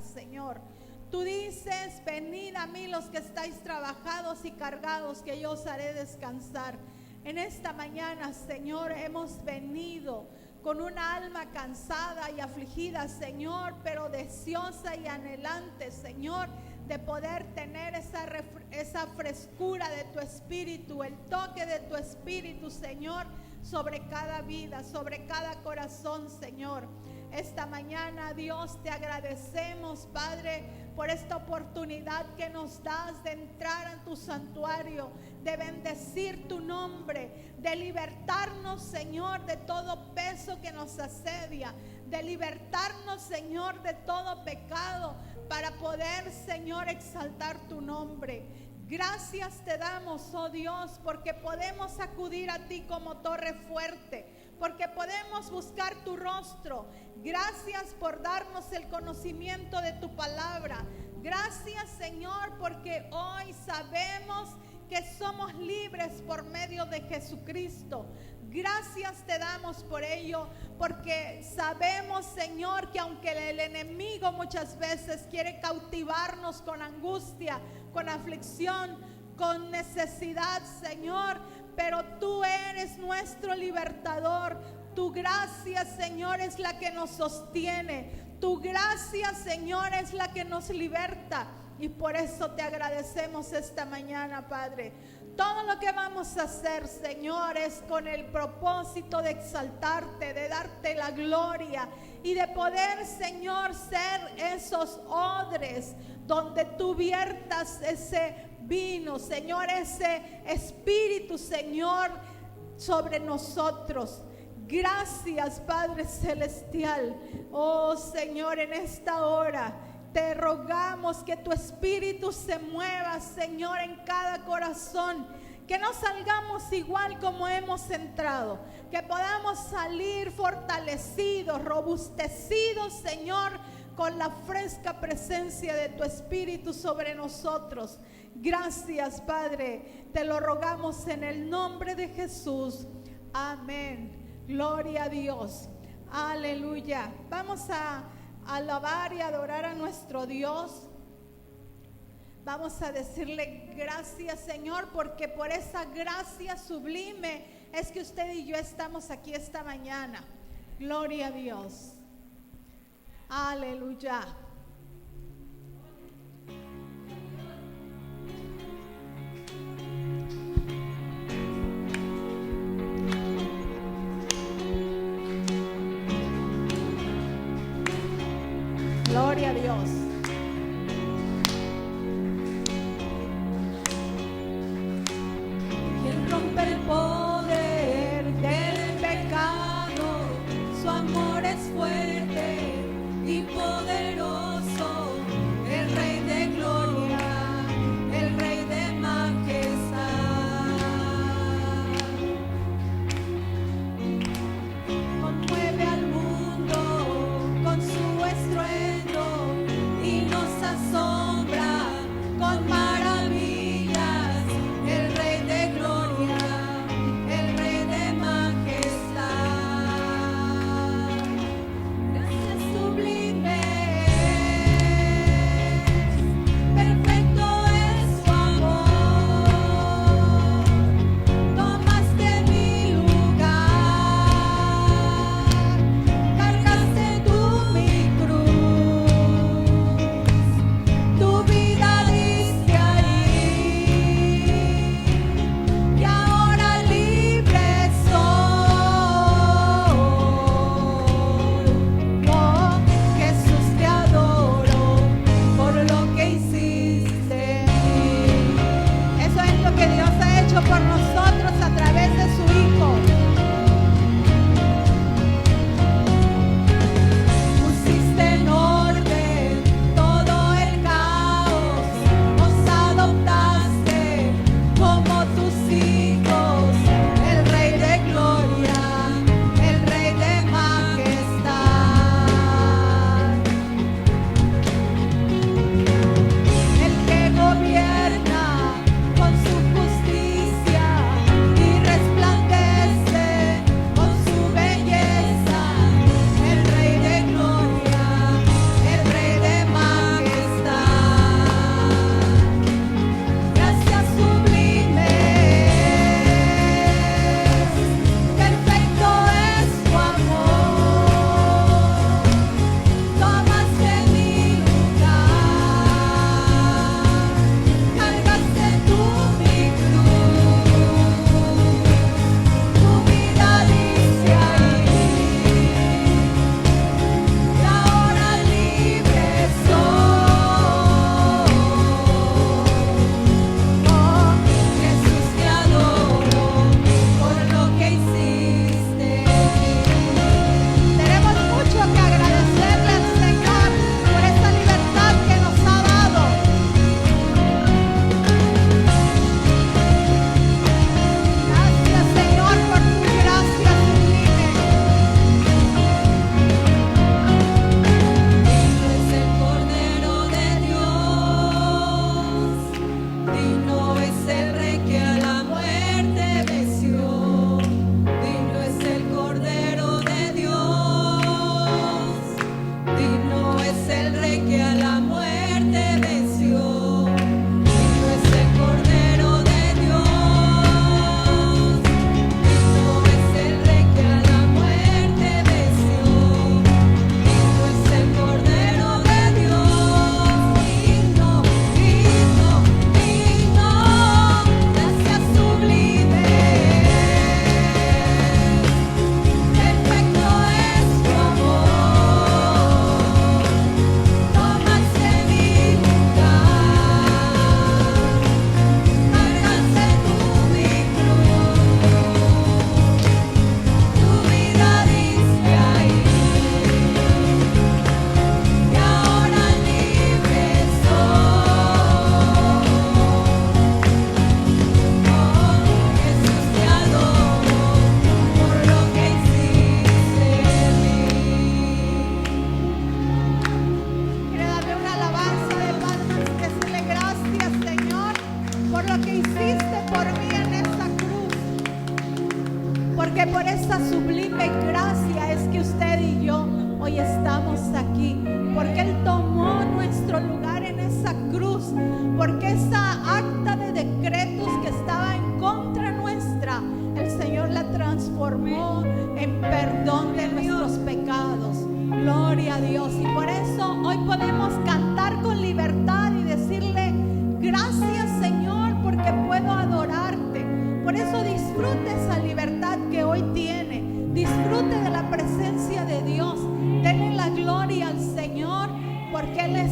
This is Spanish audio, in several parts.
Señor. Tú dices: venid a mí los que estáis trabajados y cargados, que yo os haré descansar. En esta mañana, Señor, hemos venido con una alma cansada y afligida, Señor, pero deseosa y anhelante, Señor, de poder tener esa frescura de tu Espíritu, el toque de tu Espíritu, Señor, sobre cada vida, sobre cada corazón, Señor. Esta mañana, Dios, te agradecemos, Padre, por esta oportunidad que nos das de entrar en tu santuario, de bendecir tu nombre, de libertarnos, Señor, de todo peso que nos asedia, de libertarnos, Señor, de todo pecado, para poder, Señor, exaltar tu nombre. Gracias te damos, oh Dios, porque podemos acudir a ti como torre fuerte, porque podemos buscar tu rostro. Gracias por darnos el conocimiento de tu palabra. Gracias, Señor, porque hoy sabemos que somos libres por medio de Jesucristo. Gracias te damos por ello, porque sabemos, Señor, que aunque el enemigo muchas veces quiere cautivarnos con angustia, con aflicción, con necesidad, Señor, pero tú eres nuestro libertador. Tu gracia, Señor, es la que nos sostiene. Tu gracia, Señor, es la que nos liberta. Y por eso te agradecemos esta mañana, Padre. Todo lo que vamos a hacer, Señor, es con el propósito de exaltarte, de darte la gloria y de poder, Señor, ser esos odres donde tú viertas ese vino, Señor, ese Espíritu, Señor, sobre nosotros. Gracias, Padre Celestial. Oh, Señor, en esta hora te rogamos que tu Espíritu se mueva, Señor, en cada corazón. Que no salgamos igual como hemos entrado. Que podamos salir fortalecidos, robustecidos, Señor, con la fresca presencia de tu Espíritu sobre nosotros. Gracias, Padre. Te lo rogamos en el nombre de Jesús. Amén. Gloria a Dios. Aleluya. Vamos a alabar y adorar a nuestro Dios. Vamos a decirle gracias, Señor, porque por esa gracia sublime es que usted y yo estamos aquí esta mañana. Gloria a Dios. Aleluya. Gloria a Dios. Quien rompe el poder del pecado, su amor es fuerte y poderoso, el Rey de gloria, el Rey de majestad. Conmueve al mundo con su estruendo y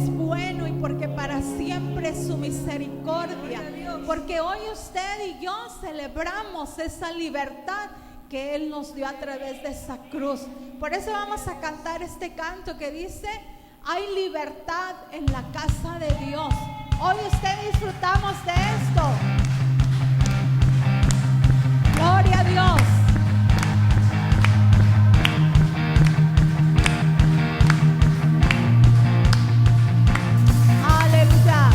es bueno y porque para siempre es su misericordia. Porque hoy usted y yo celebramos esa libertad que Él nos dio a través de esa cruz. Por eso vamos a cantar este canto que dice: hay libertad en la casa de Dios. Hoy usted disfrutamos de esto. Gloria a Dios. Aleluya.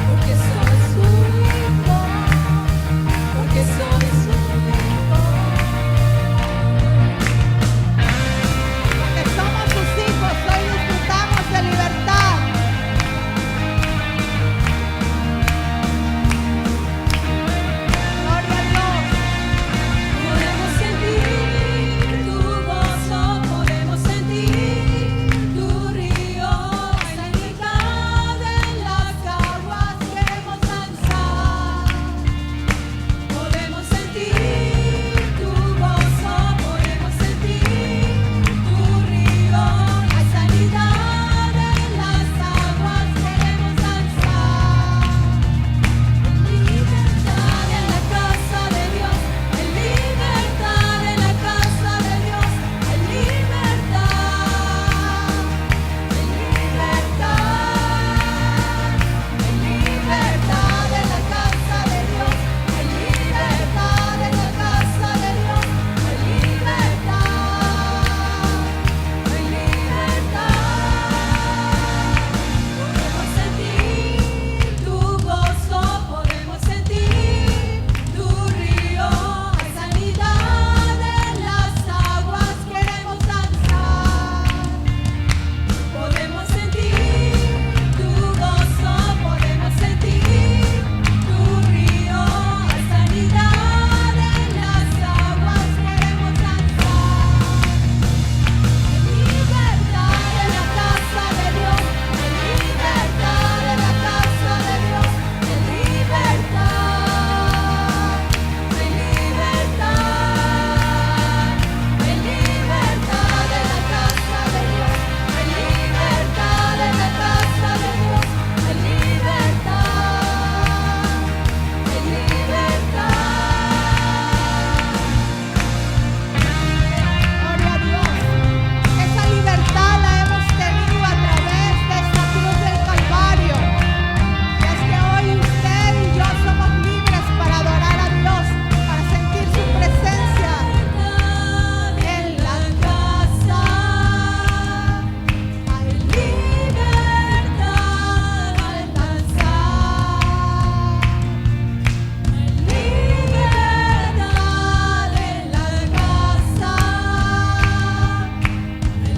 Porque soy su hijo, porque soy su hijo. Porque somos sus hijos, hoy disfrutamos de libertad. Gloria a Dios. Podemos sentir tu gozo, podemos sentir tu río, sanidad en las aguas queremos danzar. Podemos sentir tu gozo, podemos sentir tu río, hay sanidad en las aguas queremos danzar. Libertad en la casa de Dios, en libertad en la casa de Dios, en libertad, en libertad en la casa de Dios, en libertad en la casa de Dios, en libertad, podemos sentir tu gozo, podemos sentir tu río, hay sanidad en las aguas queremos danzar. Podemos sentir tu gozo, podemos sentir tu río, hay sanidad en las aguas queremos danzar. Libertad en la casa de Dios, libertad en la casa de Dios, libertad, libertad en la casa de Dios, libertad en la casa de Dios, Gloria a Dios. Esa libertad la hemos tenido a través de esta cruz del Calvario. Y es que hoy usted y yo somos libres para adorar a Dios, para sentir su presencia en la casa. Hay libertad al danzar, hay libertad en la casa, hay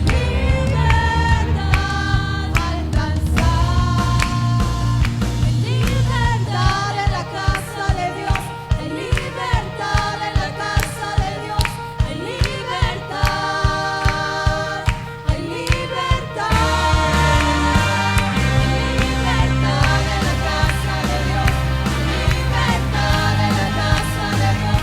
libertad al danzar, hay libertad en la casa de Dios, hay libertad en la casa de Dios, hay libertad, hay libertad, libertad en la casa de Dios, libertad en la casa de Dios,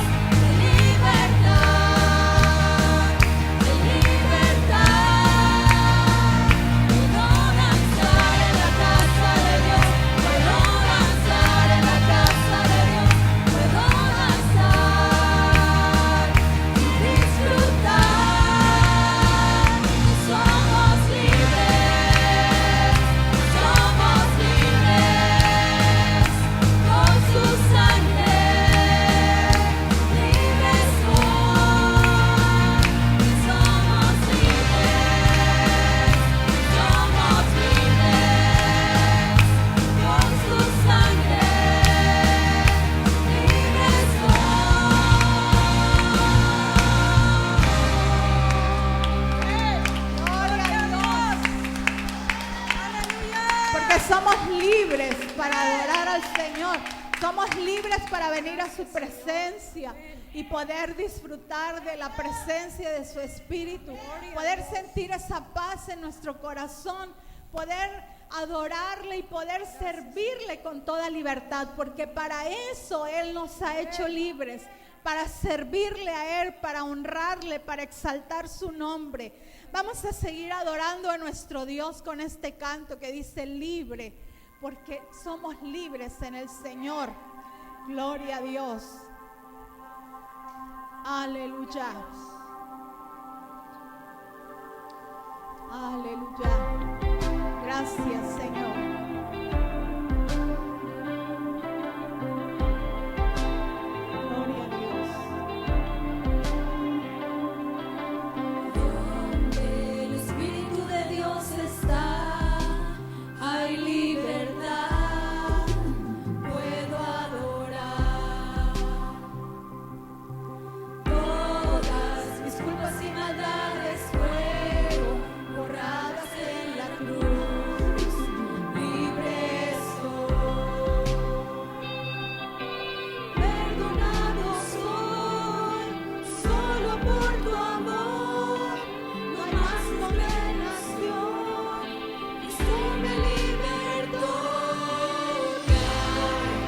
para adorar al Señor. Somos libres para venir a su presencia y poder disfrutar de la presencia de su Espíritu, poder sentir esa paz en nuestro corazón, poder adorarle y poder servirle con toda libertad, porque para eso Él nos ha hecho libres, para servirle a Él, para honrarle, para exaltar su nombre. Vamos a seguir adorando a nuestro Dios con este canto que dice libre, porque somos libres en el Señor. Gloria a Dios. Aleluya. Aleluya. Gracias, Señor. Gloria a Dios. Donde el Espíritu de Dios está, hay libertad, puedo adorar. Todas mis culpas y maldades fueron borradas en la cruz, libre soy, perdonado soy, solo por tu amor, no hay más condenación, Cristo me libertó. Caen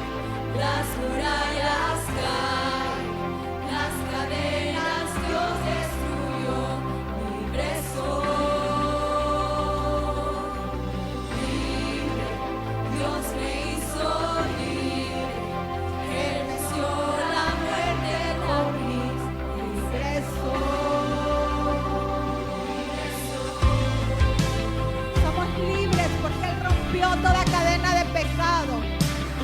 las murallas, caen las cadenas, Dios destruyó, libre soy, libre, Dios me hizo libre, Él venció la muerte por mí, libre Somos libres porque Él rompió toda cadena de pecado.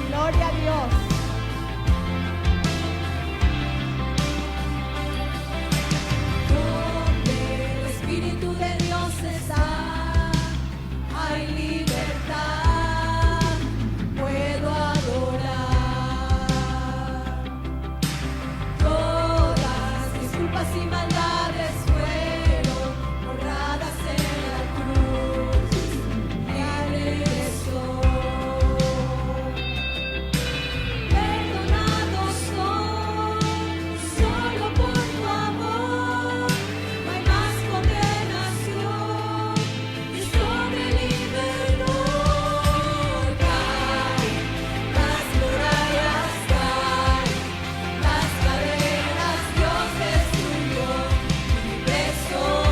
Gloria a Dios. Donde el Espíritu de Dios está, hay libertad, puedo adorar. Todas mis culpas y maldades fueron borradas en la cruz, libre soy, perdonado soy, solo por tu amor, no hay más condenación, Cristo me libertó. Caen las murallas, caen las cadenas, Dios destruyó, libre soy,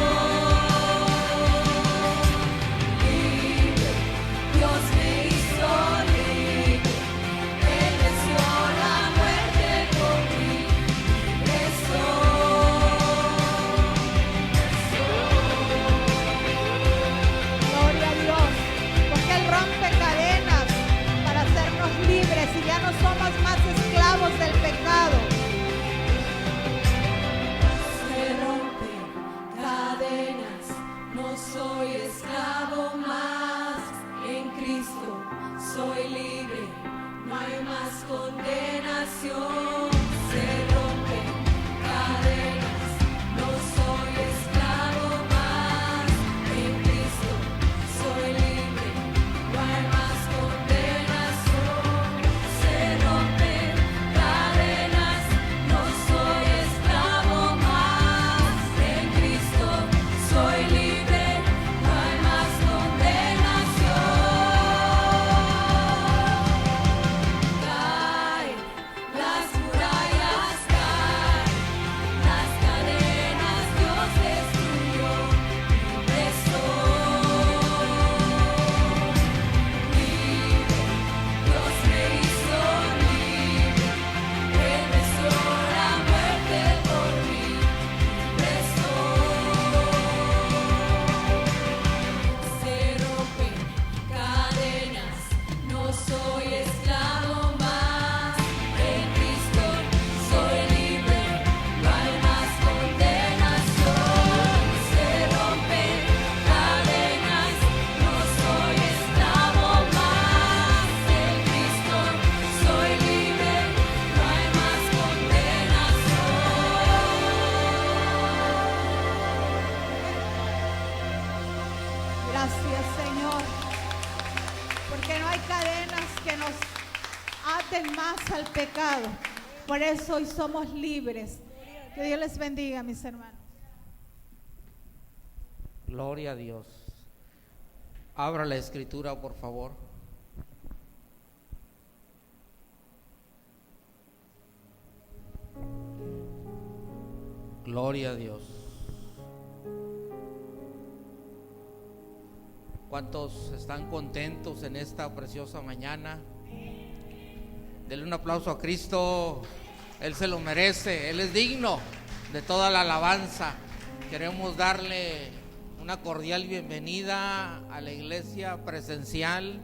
libre, Dios me hizo libre, Él venció la muerte por mí, libre Gloria a Dios. Porque Él rompe cadenas para hacernos libres y ya no somos más esclavos del pecado. Se rompen cadenas, no soy esclavo más, en Cristo soy libre, no hay más condenación. Se rompen cadenas, no soy esclavo más, en Cristo soy libre, no hay más condenación. Se rompen cadenas, no soy esclavo más, en Cristo soy libre, no hay más condenación. Caen las murallas, caen las cadenas, Dios destruyó, libre soy, libre, Dios me hizo libre, Él venció la muerte por mí, libre soy. Se rompen cadenas, no soy esclavo más, en Cristo soy libre, no hay más condenación. Se rompen cadenas, no soy esclavo más, en Cristo soy libre, no hay más condenación. Gracias, Señor. Porque no hay cadenas que nos aten más al pecado. Por eso hoy somos libres. Que Dios les bendiga, mis hermanos. Gloria a Dios. Abra la escritura, por favor. Gloria a Dios. ¿Cuántos están contentos en esta preciosa mañana? Denle un aplauso a Cristo. Él se lo merece, Él es digno de toda la alabanza. Queremos darle una cordial bienvenida a la iglesia presencial.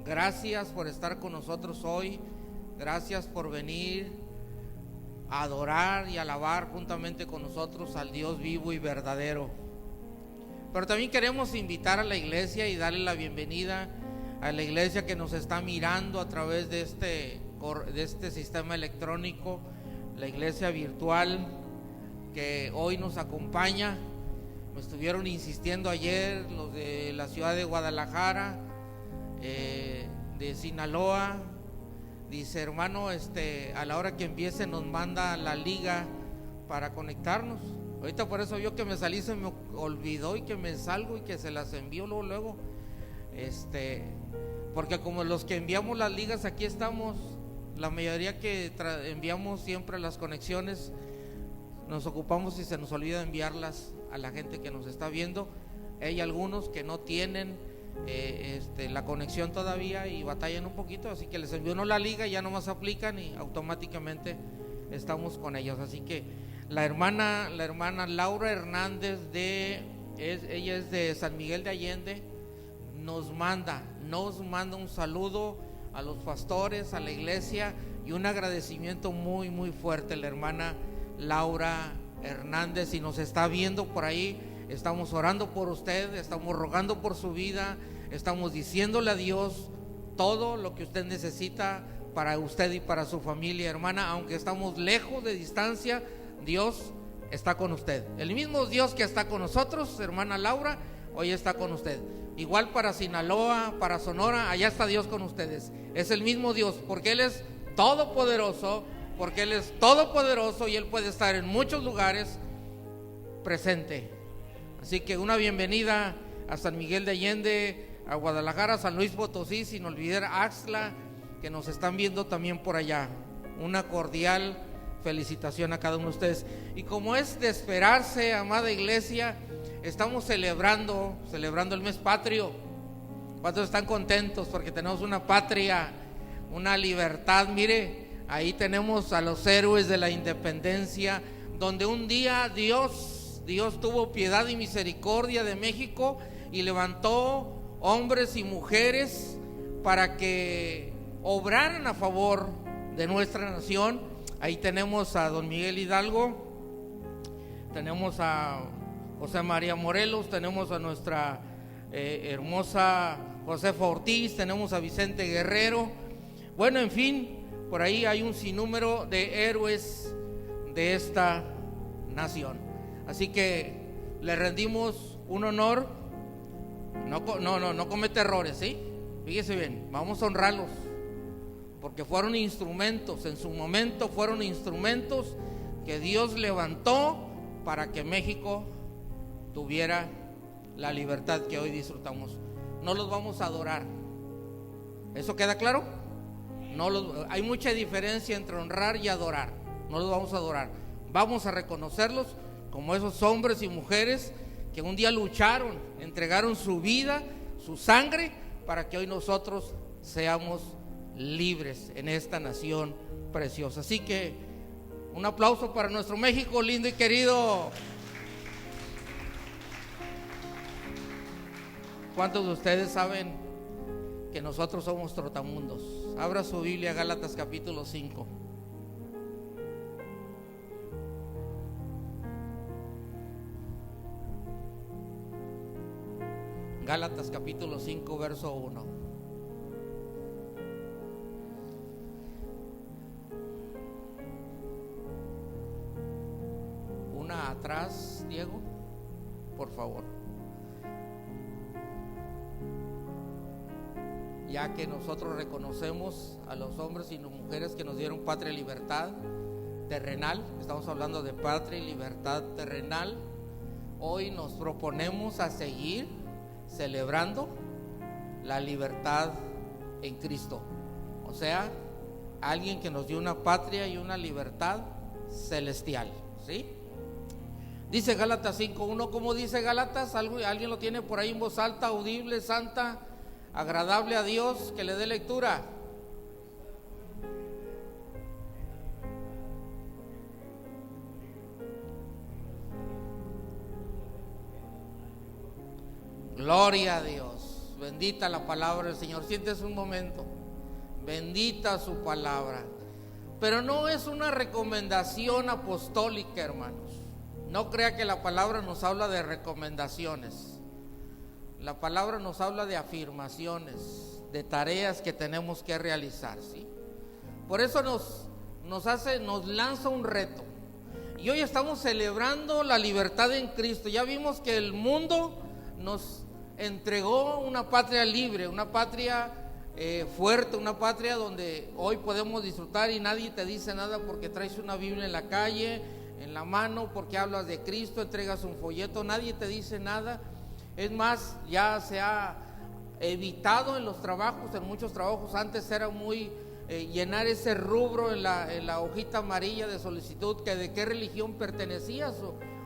Gracias por estar con nosotros hoy. Gracias por venir a adorar y alabar juntamente con nosotros al Dios vivo y verdadero. Pero también queremos invitar a la iglesia y darle la bienvenida a la iglesia que nos está mirando a través de este sistema electrónico, la iglesia virtual que hoy nos acompaña. Me estuvieron insistiendo ayer los de la ciudad de Guadalajara, de Sinaloa. Dice, hermano, a la hora que empiece nos manda la liga para conectarnos. Ahorita por eso yo que me salí se me olvidó y que me salgo y que se las envío luego. Porque como los que enviamos las ligas aquí estamos, la mayoría que enviamos siempre las conexiones, nos ocupamos y se nos olvida enviarlas a la gente que nos está viendo. Hay algunos que no tienen la conexión todavía y batallan un poquito, así que les envío la liga y ya nomás aplican y automáticamente estamos con ellos. Así que la hermana Laura Hernández ella es de San Miguel de Allende, nos manda un saludo a los pastores, a la iglesia y un agradecimiento muy muy fuerte. La hermana Laura Hernández, si nos está viendo por ahí, estamos orando por usted, estamos rogando por su vida, estamos diciéndole a Dios todo lo que usted necesita para usted y para su familia. Hermana, aunque estamos lejos de distancia, Dios está con usted. El mismo Dios que está con nosotros, hermana Laura, hoy está con usted. Igual para Sinaloa, para Sonora, allá está Dios con ustedes. Es el mismo Dios, porque Él es todopoderoso, y Él puede estar en muchos lugares presente. Así que una bienvenida a San Miguel de Allende, a Guadalajara, San Luis Potosí, sin olvidar Axtla, que nos están viendo también por allá. Una cordial felicitación a cada uno de ustedes. Y como es de esperarse, amada iglesia, estamos celebrando el mes patrio. ¿Cuántos están contentos porque tenemos una patria, una libertad? Mire, ahí tenemos a los héroes de la independencia, donde un día Dios tuvo piedad y misericordia de México y levantó hombres y mujeres para que obraran a favor de nuestra nación. Ahí tenemos a don Miguel Hidalgo, tenemos a José María Morelos, tenemos a nuestra hermosa Josefa Ortiz, tenemos a Vicente Guerrero. Bueno, en fin, por ahí hay un sinnúmero de héroes de esta nación. Así que le rendimos un honor. No comete errores, ¿sí? Fíjese bien, vamos a honrarlos, porque fueron instrumentos, en su momento fueron instrumentos que Dios levantó para que México tuviera la libertad que hoy disfrutamos. No los vamos a adorar, ¿eso queda claro? Hay mucha diferencia entre honrar y adorar. No los vamos a adorar, vamos a reconocerlos como esos hombres y mujeres que un día lucharon, entregaron su vida, su sangre, para que hoy nosotros seamos libres en esta nación preciosa. Así que un aplauso para nuestro México lindo y querido. ¿Cuántos de ustedes saben que nosotros somos trotamundos? Abra su Biblia, Gálatas capítulo 5. Gálatas capítulo 5, verso 1. Una atrás, Diego, por favor. Ya que nosotros reconocemos a los hombres y mujeres que nos dieron patria y libertad terrenal, estamos hablando de patria y libertad terrenal, hoy nos proponemos a seguir celebrando la libertad en Cristo. O sea, alguien que nos dio una patria y una libertad celestial, ¿sí? Dice Gálatas 5:1. ¿Cómo dice Gálatas? ¿Alguien lo tiene por ahí en voz alta, audible, santa, agradable a Dios? Que le dé lectura. Gloria a Dios. Bendita la palabra del Señor. Siéntese un momento. Bendita su palabra. Pero no es una recomendación apostólica, hermanos. No crea que la palabra nos habla de recomendaciones. La palabra nos habla de afirmaciones, de tareas que tenemos que realizar, ¿sí? Por eso nos lanza un reto. Y hoy estamos celebrando la libertad en Cristo. Ya vimos que el mundo nos entregó una patria libre, una patria fuerte, una patria donde hoy podemos disfrutar y nadie te dice nada porque traes una Biblia en la calle, en la mano, porque hablas de Cristo, entregas un folleto, nadie te dice nada. Es más, ya se ha evitado en los trabajos, en muchos trabajos. Antes era muy llenar ese rubro en la hojita amarilla de solicitud, que de qué religión pertenecías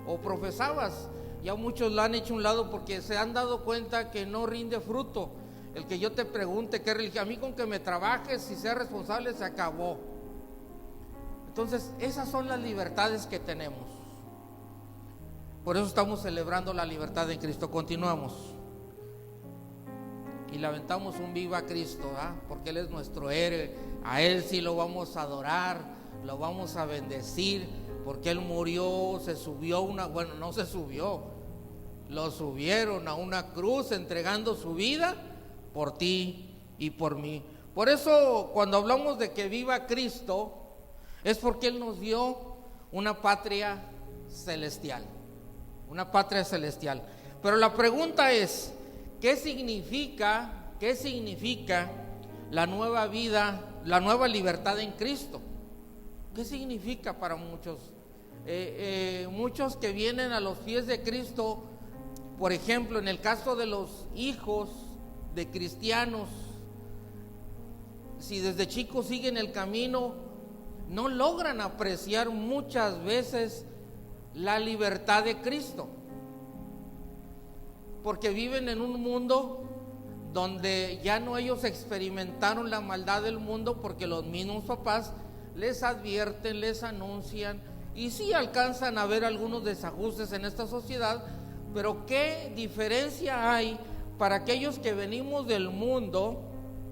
o profesabas. Ya muchos lo han hecho a un lado porque se han dado cuenta que no rinde fruto el que yo te pregunte qué religión. A mí con que me trabajes y seas responsable se acabó. Entonces esas son las libertades que tenemos. Por eso estamos celebrando la libertad en Cristo. Continuamos y lamentamos un viva Cristo, porque Él es nuestro héroe. A Él sí lo vamos a adorar, lo vamos a bendecir, porque Él murió, se subió no se subió, lo subieron a una cruz entregando su vida por ti y por mí. Por eso cuando hablamos de que viva Cristo, es porque Él nos dio una patria celestial, una patria celestial. Pero la pregunta es, ¿qué significa la nueva vida, la nueva libertad en Cristo? ¿Qué significa para muchos? Muchos que vienen a los pies de Cristo, por ejemplo, en el caso de los hijos de cristianos, si desde chicos siguen el camino, no logran apreciar muchas veces la libertad de Cristo, porque viven en un mundo donde ya no ellos experimentaron la maldad del mundo, porque los mismos papás les advierten, les anuncian, y sí alcanzan a ver algunos desajustes en esta sociedad. Pero ¿qué diferencia hay para aquellos que venimos del mundo,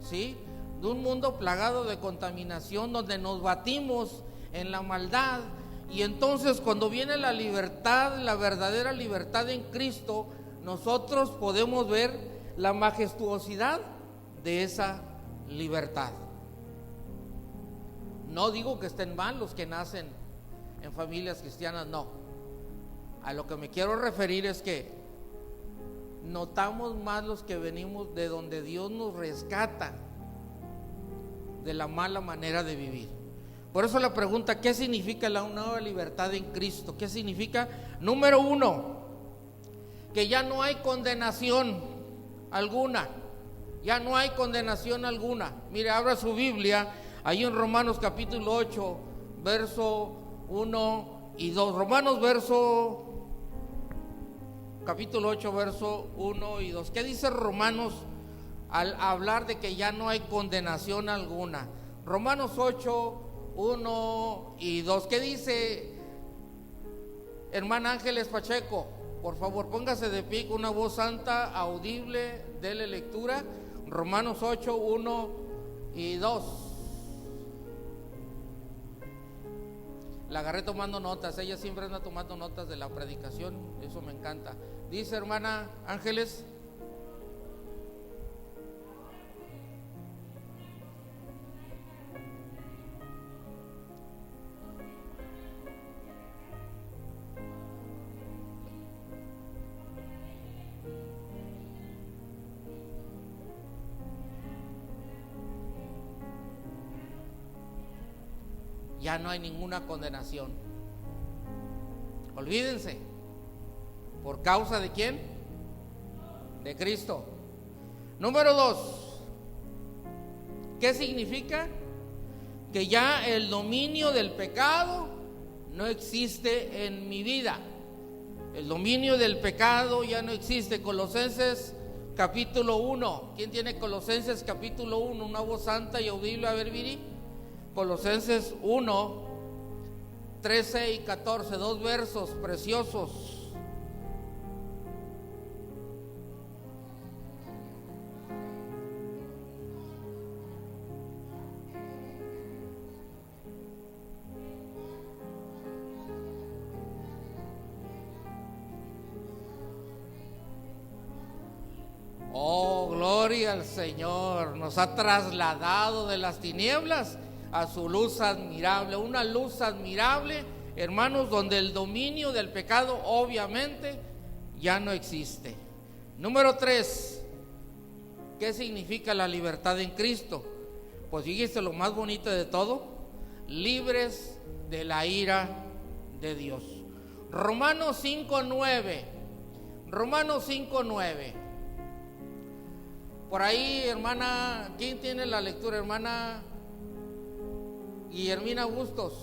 ¿sí?, de un mundo plagado de contaminación, donde nos batimos en la maldad? Y entonces cuando viene la libertad, la verdadera libertad en Cristo, nosotros podemos ver la majestuosidad de esa libertad. No digo que estén mal los que nacen en familias cristianas, no. A lo que me quiero referir es que notamos más los que venimos de donde Dios nos rescata de la mala manera de vivir. Por eso la pregunta, ¿qué significa la nueva libertad en Cristo? ¿Qué significa? Número uno, que ya no hay condenación alguna. Ya no hay condenación alguna. Mire, abra su Biblia ahí en Romanos capítulo 8, verso 1 y 2. Romanos capítulo 8, verso 1 y 2. ¿Qué dice Romanos al hablar de que ya no hay condenación alguna? Romanos 8, 1 y 2. ¿Qué dice, hermana Ángeles Pacheco? Por favor, póngase de pie con una voz santa, audible, dele lectura. Romanos 8, 1 y 2. La agarré tomando notas, ella siempre anda tomando notas de la predicación, eso me encanta. Dice, hermana Ángeles. Ya no hay ninguna condenación. Olvídense. ¿Por causa de quién? De Cristo. Número 2. ¿Qué significa? Que ya el dominio del pecado no existe en mi vida. El dominio del pecado ya no existe. Colosenses capítulo 1. ¿Quién tiene Colosenses capítulo 1? Una voz santa y audible. A ver, Viri. Colosenses 1, 13 y 14. Dos versos preciosos. Oh, gloria al Señor. Nos ha trasladado de las tinieblas a su luz admirable. Una luz admirable, hermanos, donde el dominio del pecado obviamente ya no existe. Número 3. ¿Qué significa la libertad en Cristo? Pues fíjese lo más bonito de todo: libres de la ira de Dios. Romanos 5:9. Romanos 5:9. Por ahí, hermana, ¿quién tiene la lectura? Hermana Guillermina Bustos.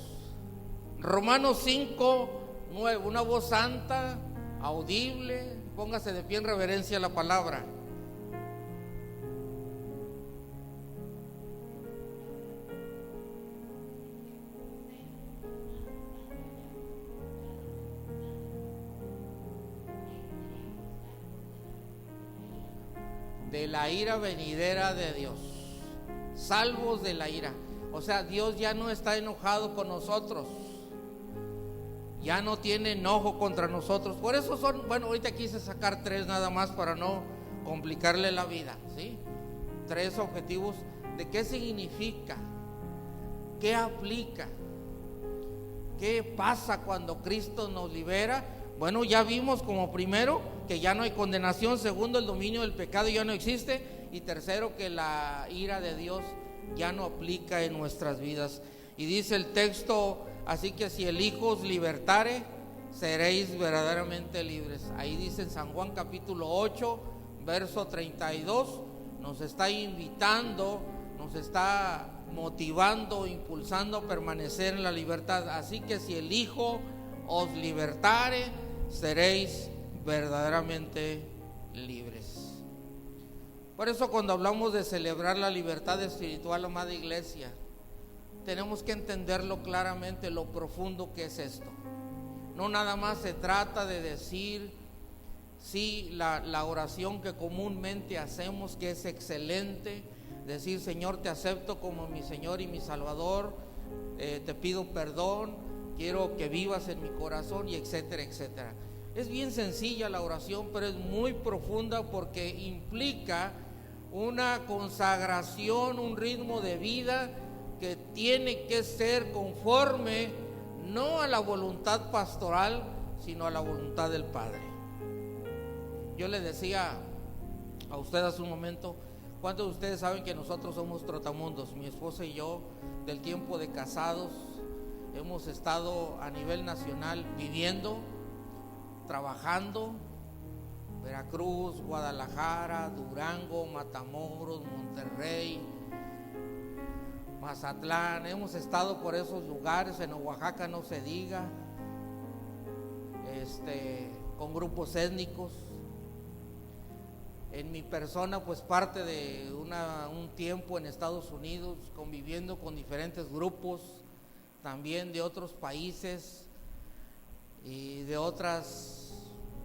Romanos 5:9. Una voz santa, audible. Póngase de pie en reverencia a la palabra. De la ira venidera de Dios, salvos de la ira. O sea, Dios ya no está enojado con nosotros, ya no tiene enojo contra nosotros. Por eso bueno, ahorita quise sacar 3 nada más para no complicarle la vida, ¿sí? 3 objetivos de qué significa, qué aplica, qué pasa cuando Cristo nos libera. Bueno, ya vimos como primero que ya no hay condenación, segundo, el dominio del pecado ya no existe, y tercero, que la ira de Dios ya no aplica en nuestras vidas. Y dice el texto: así que si el Hijo os libertare, seréis verdaderamente libres. Ahí dice en San Juan capítulo 8, verso 32, nos está invitando, nos está motivando, impulsando a permanecer en la libertad. Así que si el Hijo os libertare, seréis verdaderamente libres. Por eso, cuando hablamos de celebrar la libertad espiritual, amada iglesia, tenemos que entenderlo claramente, lo profundo que es esto. No nada más se trata de decir sí la oración que comúnmente hacemos, que es excelente, decir: Señor, te acepto como mi Señor y mi Salvador, te pido perdón, quiero que vivas en mi corazón, y etcétera, etcétera. Es bien sencilla la oración, pero es muy profunda porque implica una consagración, un ritmo de vida que tiene que ser conforme no a la voluntad pastoral, sino a la voluntad del Padre. Yo le decía a usted hace un momento: ¿cuántos de ustedes saben que nosotros somos trotamundos? Mi esposa y yo, del tiempo de casados, hemos estado a nivel nacional viviendo, trabajando: Veracruz, Guadalajara, Durango, Matamoros, Monterrey, Mazatlán. Hemos estado por esos lugares, en Oaxaca no se diga, con grupos étnicos. En mi persona, pues parte de un tiempo en Estados Unidos, conviviendo con diferentes grupos, también de otros países y de otras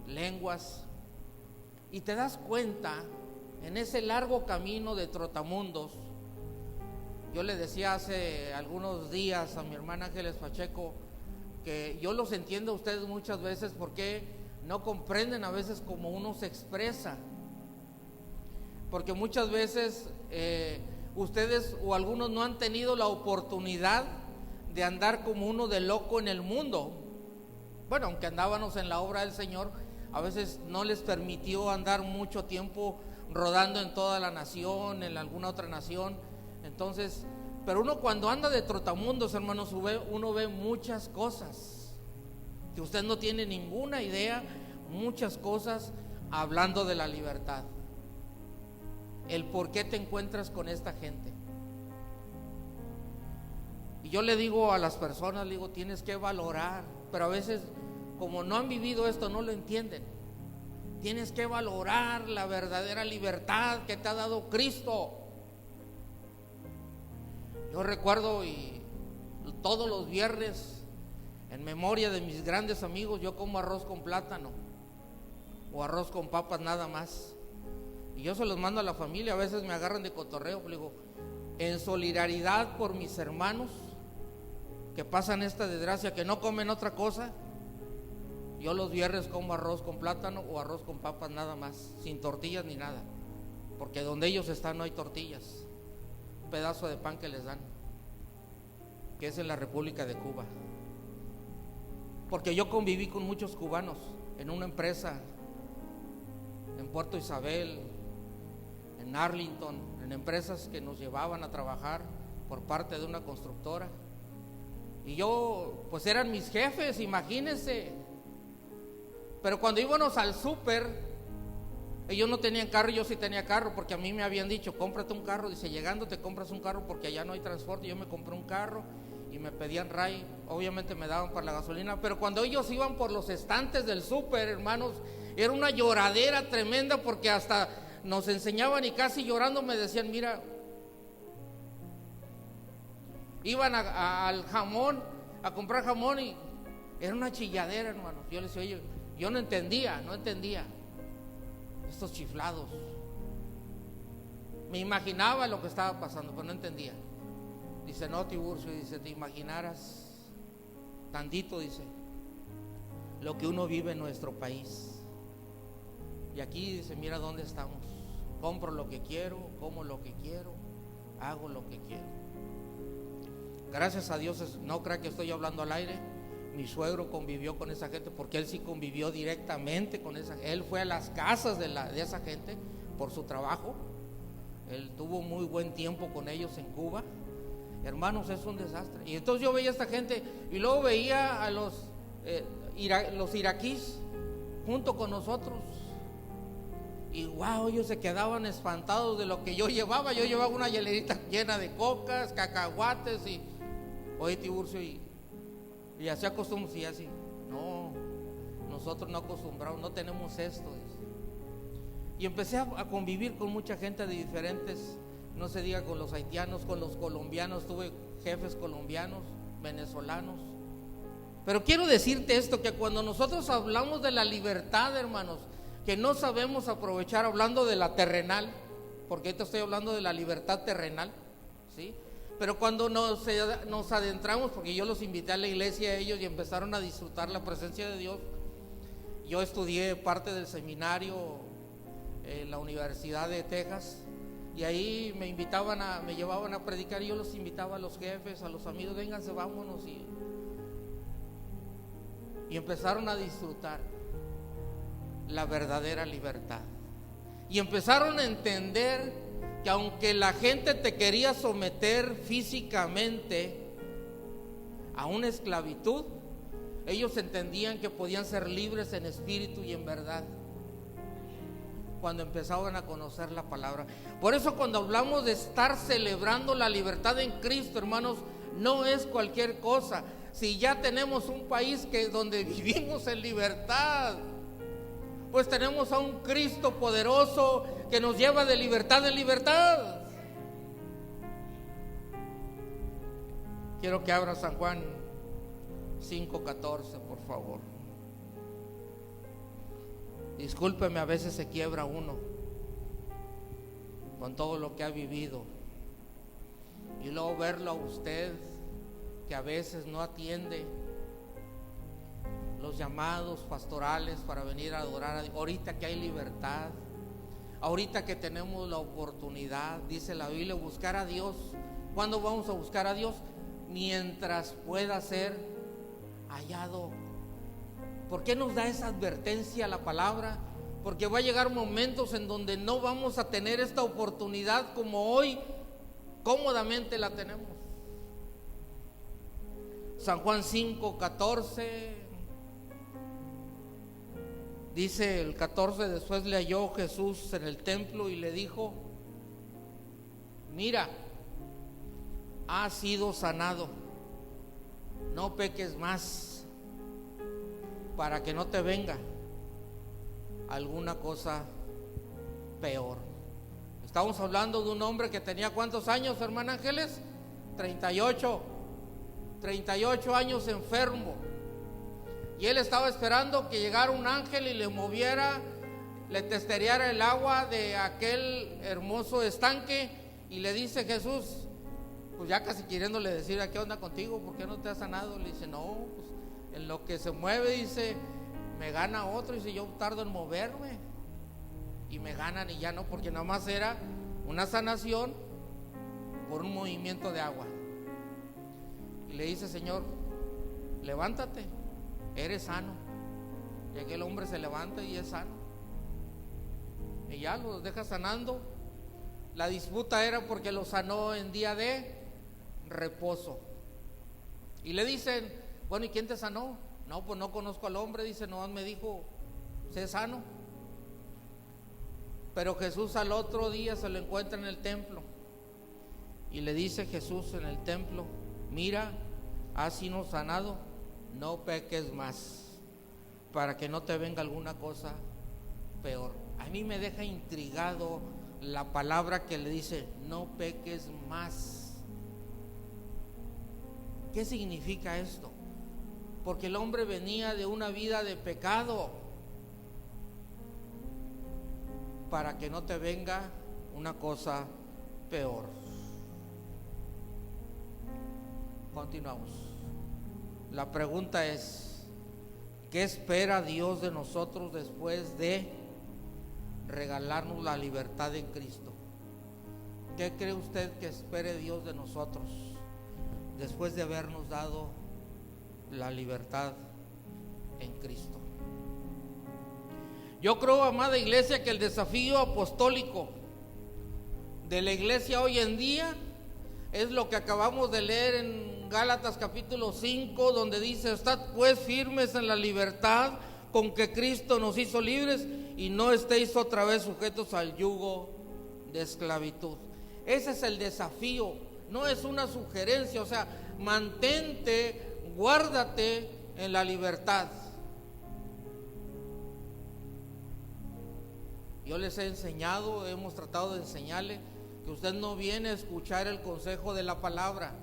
lenguas. Y te das cuenta, en ese largo camino de trotamundos, yo le decía hace algunos días a mi hermana Ángeles Pacheco que yo los entiendo a ustedes muchas veces porque no comprenden a veces cómo uno se expresa, porque muchas veces ustedes o algunos no han tenido la oportunidad de andar como uno de loco en el mundo. Bueno, aunque andábamos en la obra del Señor, a veces no les permitió andar mucho tiempo rodando en toda la nación, en alguna otra nación. Entonces, pero uno cuando anda de trotamundos, hermanos, uno ve muchas cosas que usted no tiene ninguna idea, muchas cosas hablando de la libertad. El por qué te encuentras con esta gente. Y yo le digo a las personas, le digo, tienes que valorar, pero a veces como no han vivido esto, no lo entienden. Tienes que valorar la verdadera libertad que te ha dado Cristo. Yo recuerdo, y todos los viernes, en memoria de mis grandes amigos, yo como arroz con plátano o arroz con papas nada más. Y yo se los mando a la familia. A veces me agarran de cotorreo, le digo, en solidaridad por mis hermanos que pasan esta desgracia, que no comen otra cosa, yo los viernes como arroz con plátano o arroz con papas nada más, sin tortillas ni nada, porque donde ellos están no hay tortillas, un pedazo de pan que les dan, que es en la República de Cuba. Porque yo conviví con muchos cubanos en una empresa en Puerto Isabel, en Arlington, en empresas que nos llevaban a trabajar por parte de una constructora. Y yo, pues eran mis jefes, imagínense. Pero cuando íbamos al súper, ellos no tenían carro, yo sí tenía carro, porque a mí me habían dicho, cómprate un carro. Dice, llegando te compras un carro porque allá no hay transporte. Yo me compré un carro y me pedían ray, obviamente me daban para la gasolina. Pero cuando ellos iban por los estantes del súper, hermanos, era una lloradera tremenda, porque hasta nos enseñaban y casi llorando me decían, mira, iban al jamón, a comprar jamón, y era una chilladera, hermanos. Yo les decía, oye, yo no entendía estos chiflados. Me imaginaba lo que estaba pasando, pero no entendía. Dice, no, Tiburcio, dice, te imaginaras tantito, dice, lo que uno vive en nuestro país. Y aquí dice, mira dónde estamos. Compro lo que quiero, como lo que quiero, hago lo que quiero. Gracias a Dios, no crea que estoy hablando al aire. Mi suegro convivió con esa gente, porque él sí convivió directamente con esa gente. Él fue a las casas de esa gente por su trabajo. Él tuvo muy buen tiempo con ellos en Cuba. Hermanos, es un desastre. Y entonces yo veía a esta gente, y luego veía a los iraquíes junto con nosotros. Y wow, ellos se quedaban espantados de lo que yo llevaba. Yo llevaba una hielerita llena de cocas, cacahuates, y oye, Tiburcio, y así acostumbramos, y así, no, nosotros no acostumbramos, no tenemos esto. Y empecé a convivir con mucha gente de diferentes, no se diga, con los haitianos, con los colombianos, tuve jefes colombianos, venezolanos. Pero quiero decirte esto, que cuando nosotros hablamos de la libertad, hermanos, que no sabemos aprovechar, hablando de la terrenal, porque ahorita estoy hablando de la libertad terrenal, ¿sí? Pero cuando nos adentramos, porque yo los invité a la iglesia a ellos y empezaron a disfrutar la presencia de Dios. Yo estudié parte del seminario en la Universidad de Texas, y ahí me llevaban a predicar, y yo los invitaba a los jefes, a los amigos, vénganse, vámonos, y empezaron a disfrutar la verdadera libertad, y empezaron a entender que aunque la gente te quería someter físicamente a una esclavitud, ellos entendían que podían ser libres en espíritu y en verdad cuando empezaban a conocer la palabra. Por eso, cuando hablamos de estar celebrando la libertad en Cristo, hermanos, no es cualquier cosa. Si ya tenemos un país donde vivimos en libertad, pues tenemos a un Cristo poderoso que nos lleva de libertad en libertad. Quiero que abra San Juan 5:14, por favor. Discúlpeme, a veces se quiebra uno con todo lo que ha vivido, y luego verlo a usted, que a veces no atiende los llamados pastorales para venir a adorar a Dios. Ahorita que hay libertad, ahorita que tenemos la oportunidad, dice la Biblia, buscar a Dios. ¿Cuándo vamos a buscar a Dios? Mientras pueda ser hallado. ¿Por qué nos da esa advertencia la palabra? Porque va a llegar momentos en donde no vamos a tener esta oportunidad como hoy cómodamente la tenemos. San Juan 5:14 dice el 14: después le halló Jesús en el templo y le dijo, mira, has sido sanado, no peques más, para que no te venga alguna cosa peor. Estamos hablando de un hombre que tenía ¿cuántos años, hermana Ángeles? 38 años enfermo. Y él estaba esperando que llegara un ángel y le moviera, le testereara el agua de aquel hermoso estanque. Y le dice Jesús, pues ya casi queriéndole decir, ¿qué onda contigo? ¿Por qué no te has sanado? Le dice, no, pues en lo que se mueve, dice, me gana otro. Dice, yo tardo en moverme y me ganan y ya no, porque nada más era una sanación por un movimiento de agua. Y le dice, Señor, levántate, eres sano. Y aquel hombre se levanta y es sano. Y ya lo deja sanando. La disputa era porque lo sanó en día de reposo. Y le dicen, bueno, ¿y quién te sanó? No, pues no conozco al hombre. Dice, no, me dijo, sé sano. Pero Jesús al otro día se lo encuentra en el templo. Y le dice Jesús en el templo, mira, has sido sanado, no peques más, para que no te venga alguna cosa peor. A mí me deja intrigado la palabra que le dice, no peques más. ¿Qué significa esto? Porque el hombre venía de una vida de pecado, para que no te venga una cosa peor. Continuamos. La pregunta es, ¿qué espera Dios de nosotros después de regalarnos la libertad en Cristo? ¿Qué cree usted que espere Dios de nosotros después de habernos dado la libertad en Cristo? Yo creo, amada iglesia, que el desafío apostólico de la iglesia hoy en día es lo que acabamos de leer en Gálatas capítulo 5, donde dice, estad pues firmes en la libertad con que Cristo nos hizo libres y no estéis otra vez sujetos al yugo de esclavitud. Ese es el desafío, no es una sugerencia, o sea, mantente, guárdate en la libertad. Yo les he enseñado, hemos tratado de enseñarle que usted no viene a escuchar el consejo de la palabra.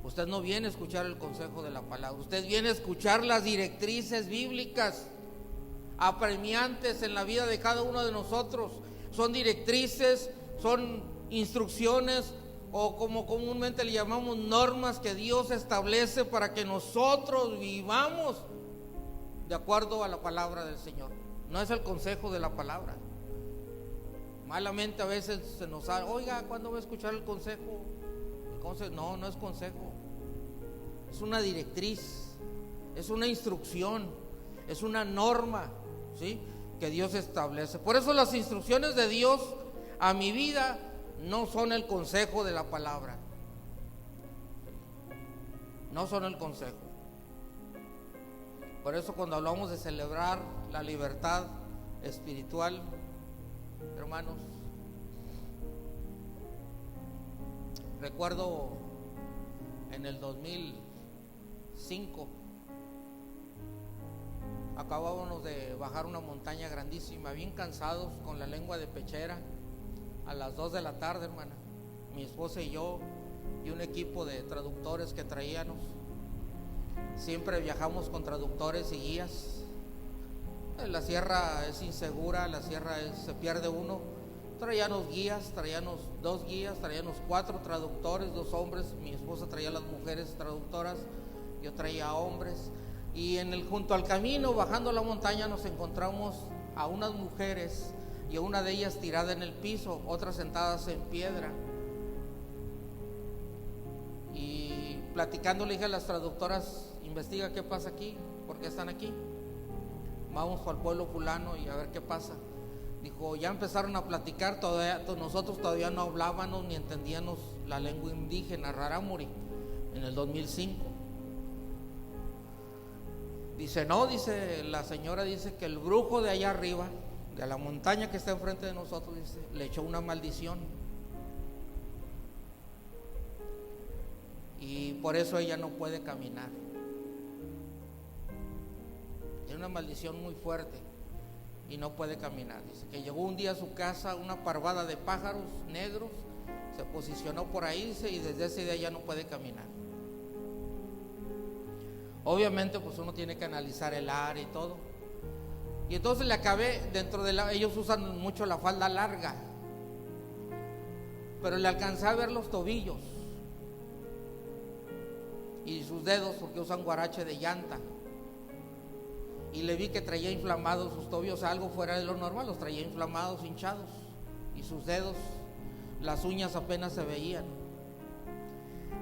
Usted no viene a escuchar el consejo de la palabra. Usted viene a escuchar las directrices bíblicas apremiantes en la vida de cada uno de nosotros. Son directrices, son instrucciones, o como comúnmente le llamamos, normas que Dios establece para que nosotros vivamos de acuerdo a la palabra del Señor. No es el consejo de la palabra. Malamente a veces se nos sale, oiga, ¿cuándo voy a escuchar el consejo? No, no es consejo. Es una directriz, es una instrucción, es una norma, ¿sí?, que Dios establece. Por eso las instrucciones de Dios a mi vida no son el consejo de la palabra. No son el consejo. Por eso cuando hablamos de celebrar la libertad espiritual, hermanos, recuerdo en el 2005 acabábamos de bajar una montaña grandísima, bien cansados, con la lengua de pechera, a las 2 de la tarde, hermana, mi esposa y yo y un equipo de traductores que traíamos. Siempre viajamos con traductores y guías. La sierra es insegura, la sierra se pierde uno. Traíamos guías, traíamos 2 guías, traíamos 4 traductores, 2 hombres. Mi esposa traía las mujeres traductoras, yo traía hombres. Y junto al camino, bajando la montaña, nos encontramos a unas mujeres, y a una de ellas tirada en el piso, otras sentadas en piedra. Y platicando le dije a las traductoras, investiga qué pasa aquí, por qué están aquí. Vamos al pueblo fulano y a ver qué pasa. Dijo, ya empezaron a platicar, nosotros todavía no hablábamos ni entendíamos la lengua indígena rarámuri en el 2005. Dice, no, dice la señora, dice que el brujo de allá arriba, de la montaña que está enfrente de nosotros, dice, le echó una maldición. Y por eso ella no puede caminar. Tiene una maldición muy fuerte y no puede caminar. Dice que llegó un día a su casa una parvada de pájaros negros, se posicionó por ahí, dice, y desde ese día ya no puede caminar. Obviamente pues uno tiene que analizar el área y todo. Y entonces le acabé dentro de ellos usan mucho la falda larga, pero le alcancé a ver los tobillos y sus dedos, porque usan guarache de llanta, y le vi que traía inflamados sus tobillos, algo fuera de lo normal, los traía inflamados, hinchados, y sus dedos, las uñas apenas se veían.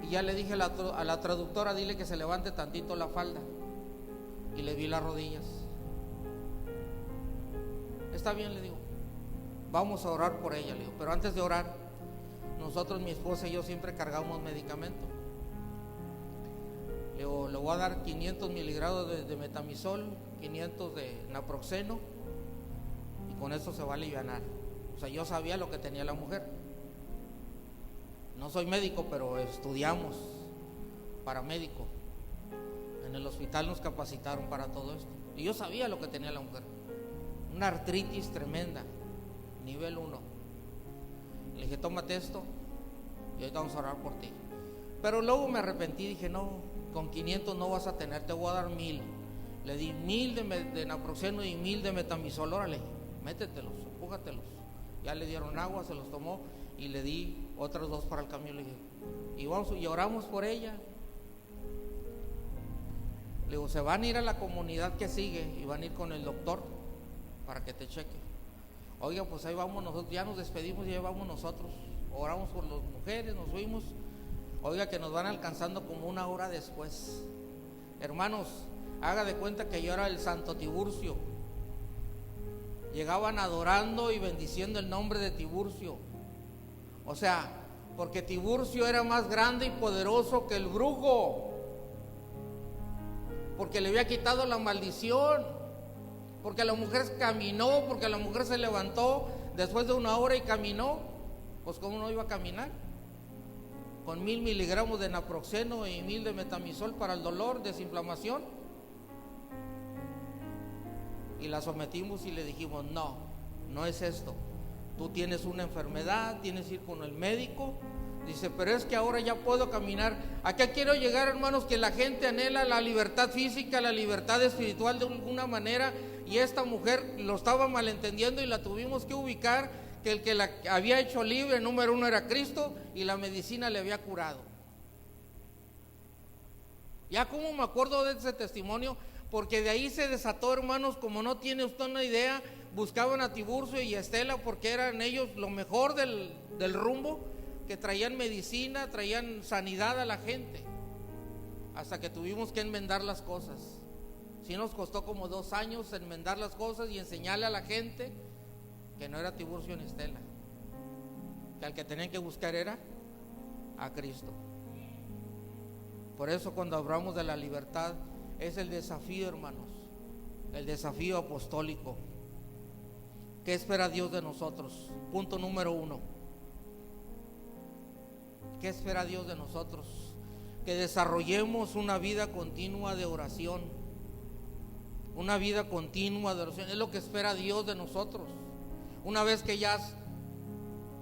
Y ya le dije a la traductora, dile que se levante tantito la falda, y le vi las rodillas. Está bien, le digo, vamos a orar por ella, le digo, pero antes de orar, nosotros, mi esposa y yo, siempre cargamos medicamento. Le digo, le voy a dar 500 miligramos de metamizol, 500 de naproxeno, y con eso se va a alivianar. O sea, yo sabía lo que tenía la mujer. No soy médico, pero estudiamos para médico. En el hospital nos capacitaron para todo esto, y yo sabía lo que tenía la mujer. Una artritis tremenda, nivel 1. Le dije, tómate esto y ahorita vamos a orar por ti. Pero luego me arrepentí, dije, no, con 500 no vas a tener, te voy a dar 1000. Le di 1000 de naproxeno y 1000 de metamizol. Órale, métetelos, empújatelos. Ya le dieron agua, se los tomó, y le di otros 2 para el camión. Le dije, y oramos por ella. Le digo, se van a ir a la comunidad que sigue y van a ir con el doctor para que te cheque. Oiga, pues ahí vamos nosotros, ya nos despedimos y ahí vamos nosotros. Oramos por las mujeres, nos fuimos. Oiga, que nos van alcanzando como 1 hora después. Hermanos, haga de cuenta que yo era el Santo Tiburcio. Llegaban adorando y bendiciendo el nombre de Tiburcio. O sea, porque Tiburcio era más grande y poderoso que el brujo, porque le había quitado la maldición, porque la mujer caminó, porque la mujer se levantó después de 1 hora y caminó. Pues ¿cómo no iba a caminar? Con 1000 miligramos de naproxeno y 1000 de metamizol para el dolor, desinflamación. Y la sometimos y le dijimos, no, no es esto. Tú tienes una enfermedad, tienes que ir con el médico. Dice, pero es que ahora ya puedo caminar. ¿A qué quiero llegar, hermanos? Que la gente anhela la libertad física, la libertad espiritual de alguna manera, y esta mujer lo estaba malentendiendo y la tuvimos que ubicar, que el que la había hecho libre, número 1, era Cristo, y la medicina le había curado. Ya como me acuerdo de ese testimonio, porque de ahí se desató, hermanos, como no tiene usted una idea. Buscaban a Tiburcio y a Estela porque eran ellos lo mejor del rumbo, que traían medicina, traían sanidad a la gente, hasta que tuvimos que enmendar las cosas. Sí nos costó como 2 años enmendar las cosas y enseñarle a la gente que no era Tiburcio ni Estela, que al que tenían que buscar era a Cristo. Por eso cuando hablamos de la libertad, es el desafío, hermanos, el desafío apostólico. ¿Qué espera Dios de nosotros? Punto número 1. ¿Qué espera Dios de nosotros? Que desarrollemos una vida continua de oración. Una vida continua de oración. Es lo que espera Dios de nosotros. Una vez que ya has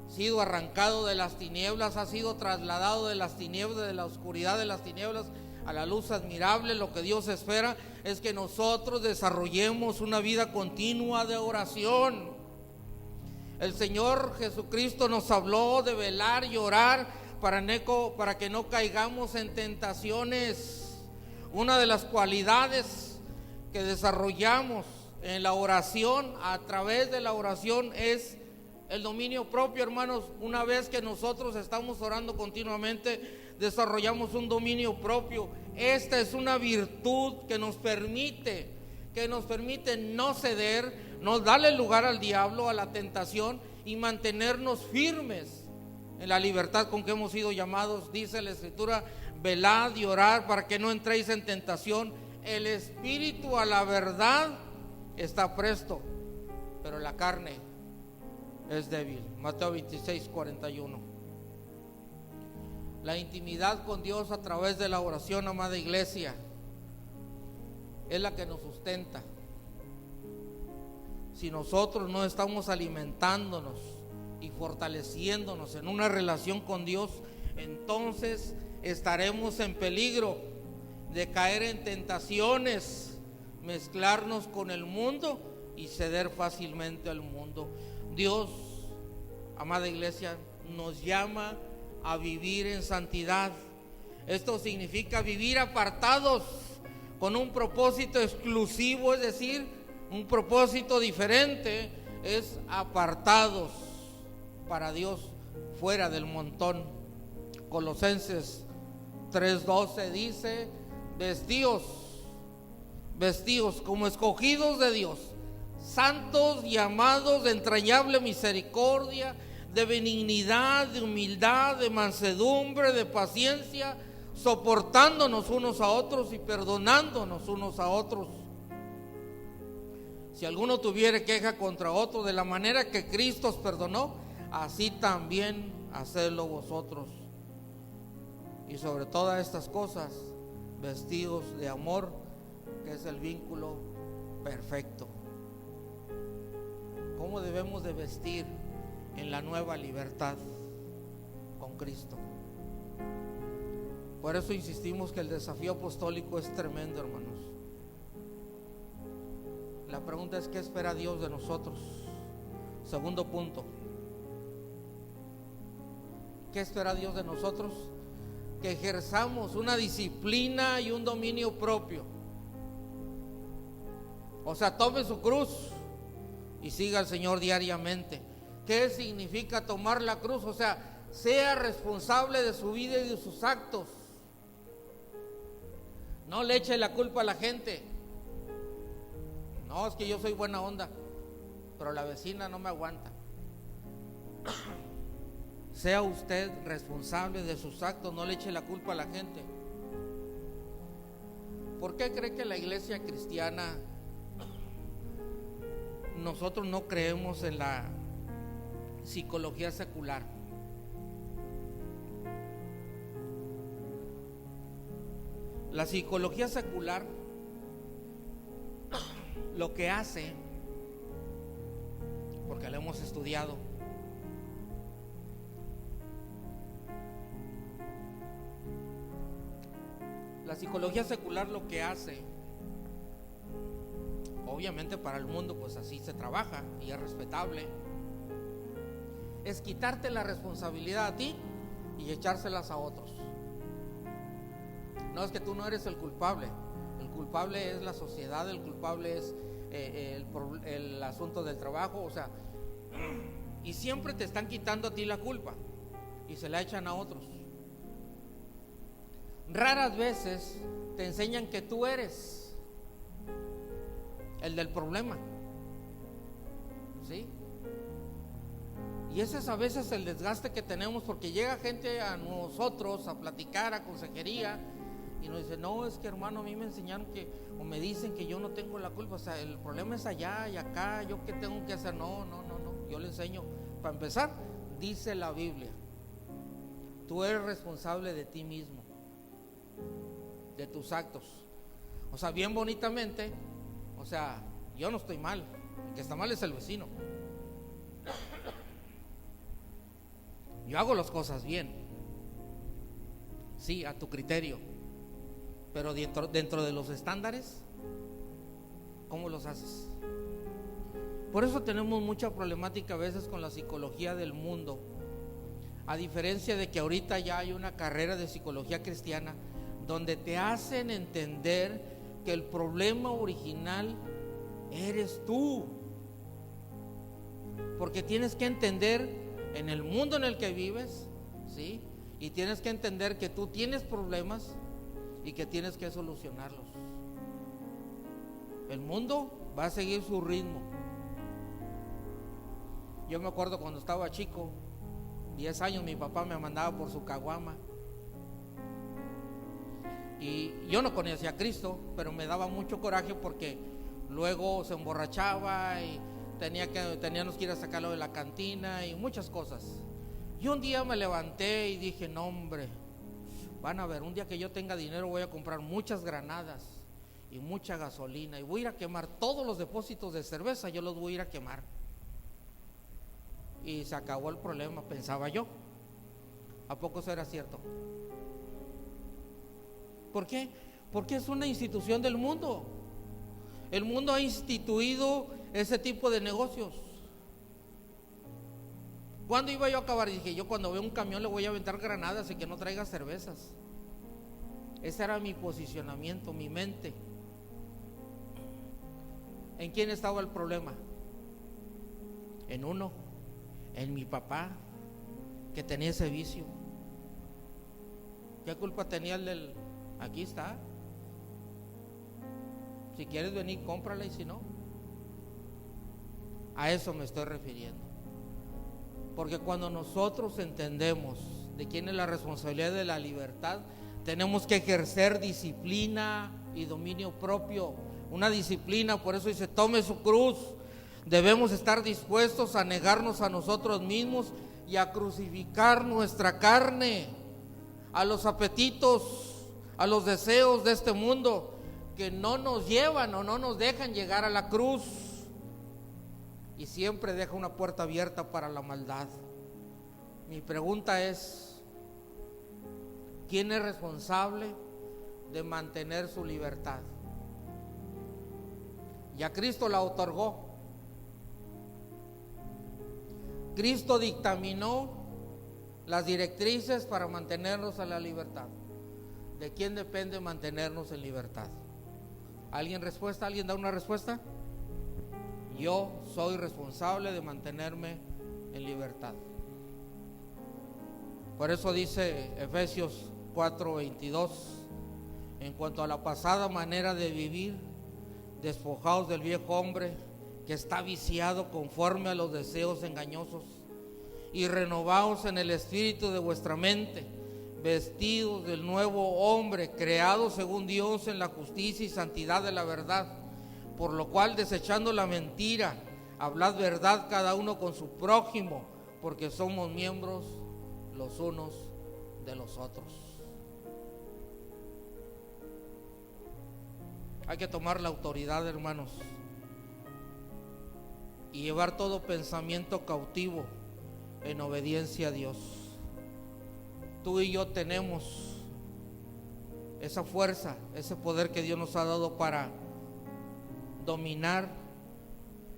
sido arrancado de las tinieblas, has sido trasladado de las tinieblas, de la oscuridad de las tinieblas a la luz admirable, lo que Dios espera es que nosotros desarrollemos una vida continua de oración. El Señor Jesucristo nos habló de velar y orar para que no caigamos en tentaciones. Una de las cualidades que desarrollamos en la oración, a través de la oración, es el dominio propio, hermanos. Una vez que nosotros estamos orando continuamente, desarrollamos un dominio propio. Esta es una virtud que nos permite no ceder, no darle lugar al diablo, a la tentación, y mantenernos firmes en la libertad con que hemos sido llamados. Dice la Escritura, velad y orad para que no entréis en tentación. El espíritu a la verdad está presto, pero la carne es débil. Mateo 26:41. La intimidad con Dios a través de la oración, amada iglesia, es la que nos sustenta. si nosotros no estamos alimentándonos y fortaleciéndonos en una relación con Dios, entonces estaremos en peligro de caer en tentaciones, mezclarnos con el mundo y ceder fácilmente al mundo. Dios, amada iglesia, nos llama a vivir en santidad. Esto significa vivir apartados con un propósito exclusivo, es decir, un propósito diferente, es apartados para Dios, fuera del montón. Colosenses 3:12 dice: vestíos como escogidos de Dios, santos y amados, de entrañable misericordia, de benignidad, de humildad, de mansedumbre, de paciencia, soportándonos unos a otros y perdonándonos unos a otros. Si alguno tuviere queja contra otro, de la manera que Cristo os perdonó, así también hacedlo vosotros. Y sobre todas estas cosas, vestidos de amor, que es el vínculo perfecto. ¿Cómo debemos de vestir en la nueva libertad con Cristo? Por eso insistimos que el desafío apostólico es tremendo, hermanos. La pregunta es: ¿qué espera Dios de nosotros? Segundo punto: ¿qué espera Dios de nosotros? Que ejerzamos una disciplina y un dominio propio. O sea, tome su cruz y siga al Señor diariamente. ¿Qué significa tomar la cruz? O sea, sea responsable de su vida y de sus actos. No le eche la culpa a la gente. No, es que yo soy buena onda, pero la vecina no me aguanta. Sea usted responsable de sus actos, no le eche la culpa a la gente. ¿Por qué cree que la iglesia cristiana, nosotros no creemos en la psicología secular? La psicología secular lo que hace, porque lo hemos estudiado, la psicología secular lo que hace, obviamente para el mundo pues así se trabaja y es respetable, es quitarte la responsabilidad a ti y echárselas a otros. No, es que tú no eres el culpable es la sociedad, el culpable es el asunto del trabajo, o sea, y siempre te están quitando a ti la culpa y se la echan a otros. Raras veces te enseñan que tú eres el del problema, ¿sí? Y ese es a veces el desgaste que tenemos, porque llega gente a nosotros a platicar, a consejería, y nos dice: no, es que hermano, a mí me enseñaron que, o me dicen que yo no tengo la culpa, o sea, el problema es allá y acá, ¿yo qué tengo que hacer? No, yo le enseño. Para empezar, dice la Biblia: tú eres responsable de ti mismo, de tus actos. O sea, bien bonitamente, o sea, yo no estoy mal, el que está mal es el vecino. Yo hago las cosas bien, sí, a tu criterio, pero dentro de los estándares, ¿cómo los haces? Por eso tenemos mucha problemática a veces con la psicología del mundo, a diferencia de que ahorita ya hay una carrera de psicología cristiana donde te hacen entender que el problema original eres tú, porque tienes que entender en el mundo en el que vives, ¿sí? Y tienes que entender que tú tienes problemas y que tienes que solucionarlos. El mundo va a seguir su ritmo. Yo me acuerdo cuando estaba chico, 10 años, mi papá me mandaba por su caguama. Y yo no conocía a Cristo, pero me daba mucho coraje porque luego se emborrachaba y teníamos que ir a sacarlo de la cantina y muchas cosas. Y un día me levanté y dije: no, hombre, van a ver, un día que yo tenga dinero voy a comprar muchas granadas y mucha gasolina, y voy a ir a quemar todos los depósitos de cerveza, yo los voy a ir a quemar. Y se acabó el problema, pensaba yo. ¿A poco eso era cierto? ¿Por qué? Porque es una institución del mundo. El mundo ha instituido ese tipo de negocios. ¿Cuándo iba yo a acabar? Y dije, yo cuando veo un camión le voy a aventar granadas y que no traiga cervezas. Ese era mi posicionamiento, mi mente. ¿En quién estaba el problema? En uno, en mi papá, que tenía ese vicio. ¿Qué culpa tenía el del? Aquí está. Si quieres venir, cómprala, y si no. A eso me estoy refiriendo. Porque cuando nosotros entendemos de quién es la responsabilidad de la libertad, tenemos que ejercer disciplina y dominio propio. Una disciplina, por eso dice, tome su cruz. Debemos estar dispuestos a negarnos a nosotros mismos y a crucificar nuestra carne, a los apetitos, a los deseos de este mundo que no nos llevan o no nos dejan llegar a la cruz, y siempre deja una puerta abierta para la maldad. Mi pregunta es, ¿quién es responsable de mantener su libertad? Ya Cristo la otorgó. Cristo dictaminó las directrices para mantenernos en la libertad. ¿De quién depende mantenernos en libertad? ¿Alguien respuesta? ¿Alguien da una respuesta? Yo soy responsable de mantenerme en libertad. Por eso dice Efesios 4:22, en cuanto a la pasada manera de vivir, despojaos del viejo hombre que está viciado conforme a los deseos engañosos, y renovaos en el espíritu de vuestra mente, vestidos del nuevo hombre, creado según Dios en la justicia y santidad de la verdad. Por lo cual, desechando la mentira, hablad verdad cada uno con su prójimo, porque somos miembros los unos de los otros. Hay que tomar la autoridad, hermanos, y llevar todo pensamiento cautivo en obediencia a Dios. Tú y yo tenemos esa fuerza, ese poder que Dios nos ha dado para dominar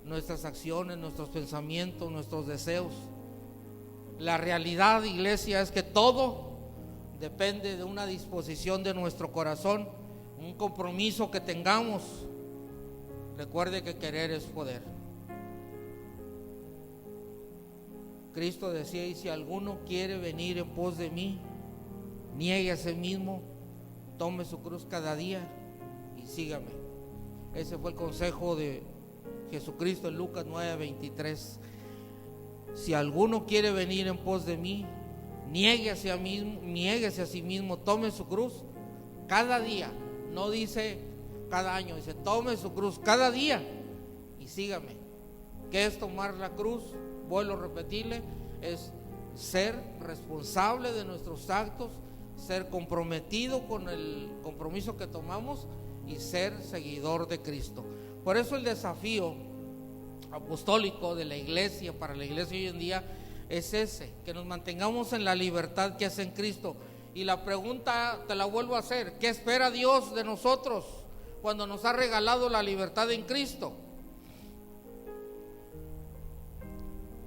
nuestras acciones, nuestros pensamientos, nuestros deseos. La realidad, iglesia, es que todo depende de una disposición de nuestro corazón, un compromiso que tengamos. Recuerde que querer es poder. Cristo decía, y si alguno quiere venir en pos de mí, niegue a sí mismo, tome su cruz cada día y sígame. Ese fue el consejo de Jesucristo en Lucas 9:23. Si alguno quiere venir en pos de mí, niéguese a sí mismo, tome su cruz cada día. No dice cada año, dice tome su cruz cada día y sígame. ¿Qué es tomar la cruz? Vuelvo a repetirle, es ser responsable de nuestros actos, ser comprometido con el compromiso que tomamos y ser seguidor de Cristo. Por eso el desafío apostólico de la iglesia, para la iglesia hoy en día, es ese, que nos mantengamos en la libertad que es en Cristo. Y la pregunta te la vuelvo a hacer, ¿qué espera Dios de nosotros cuando nos ha regalado la libertad en Cristo?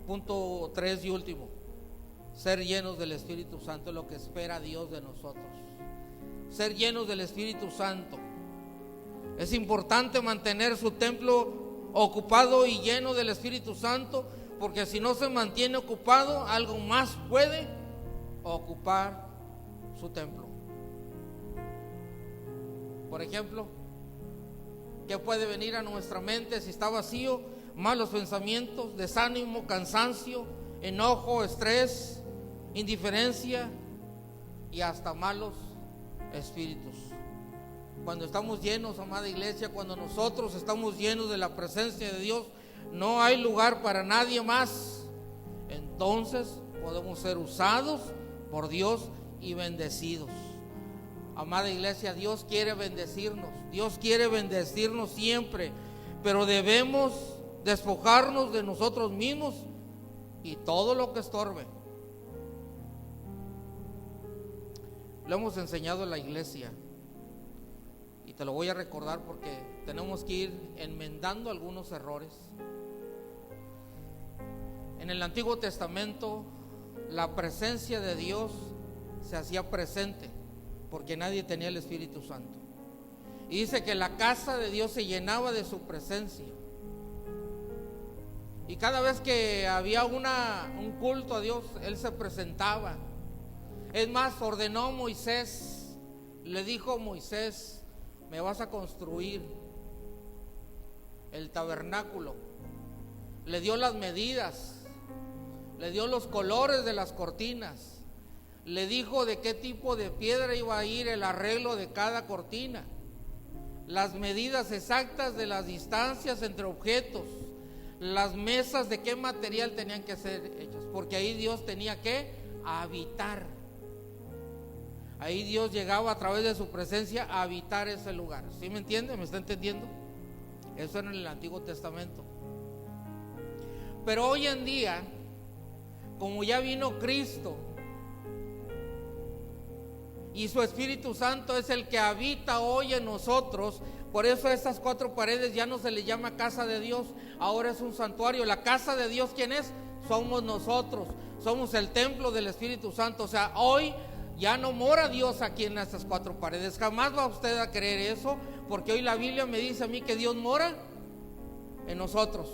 Punto 3 y último, ser llenos del Espíritu Santo es lo que espera Dios de nosotros. Ser llenos del Espíritu Santo. Es importante mantener su templo ocupado y lleno del Espíritu Santo, porque si no se mantiene ocupado, algo más puede ocupar su templo. Por ejemplo, ¿qué puede venir a nuestra mente si está vacío? Malos pensamientos, desánimo, cansancio, enojo, estrés, indiferencia y hasta malos espíritus. Cuando estamos llenos, amada iglesia, cuando nosotros estamos llenos de la presencia de Dios, no hay lugar para nadie más. Entonces podemos ser usados por Dios y bendecidos. Amada iglesia, Dios quiere bendecirnos siempre, pero debemos despojarnos de nosotros mismos y todo lo que estorbe. Lo hemos enseñado en la iglesia y te lo voy a recordar porque tenemos que ir enmendando algunos errores. En el Antiguo Testamento la presencia de Dios se hacía presente porque nadie tenía el Espíritu Santo. Y dice que la casa de Dios se llenaba de su presencia. Y cada vez que había un culto a Dios, Él se presentaba. Es más, ordenó Moisés, le dijo Moisés: me vas a construir el tabernáculo. Le dio las medidas, le dio los colores de las cortinas, le dijo de qué tipo de piedra iba a ir el arreglo de cada cortina, las medidas exactas de las distancias entre objetos, las mesas de qué material tenían que ser hechas, porque ahí Dios tenía que habitar. Ahí Dios llegaba a través de su presencia a habitar ese lugar. ¿Sí me entiende? ¿Me está entendiendo? Eso era en el Antiguo Testamento. Pero hoy en día, como ya vino Cristo y su Espíritu Santo es el que habita hoy en nosotros, por eso estas 4 paredes ya no se le llama casa de Dios, ahora es un santuario. La casa de Dios, ¿quién es? Somos nosotros, somos el templo del Espíritu Santo. O sea, hoy ya no mora Dios aquí en estas 4 paredes. Jamás va usted a creer eso, porque hoy la Biblia me dice a mí que Dios mora en nosotros,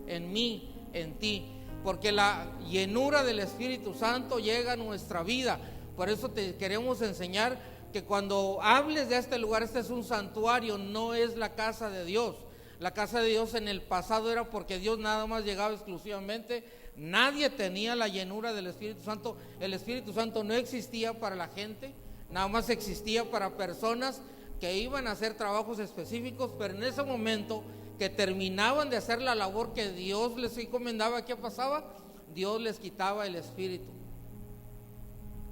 en mí, en ti, porque la llenura del Espíritu Santo llega a nuestra vida. Por eso te queremos enseñar que cuando hables de este lugar, este es un santuario, no es la casa de Dios. La casa de Dios en el pasado era porque Dios nada más llegaba exclusivamente. Nadie tenía la llenura del Espíritu Santo. El Espíritu Santo no existía para la gente, nada más existía para personas que iban a hacer trabajos específicos, pero en ese momento que terminaban de hacer la labor que Dios les encomendaba, ¿qué pasaba? Dios les quitaba el Espíritu.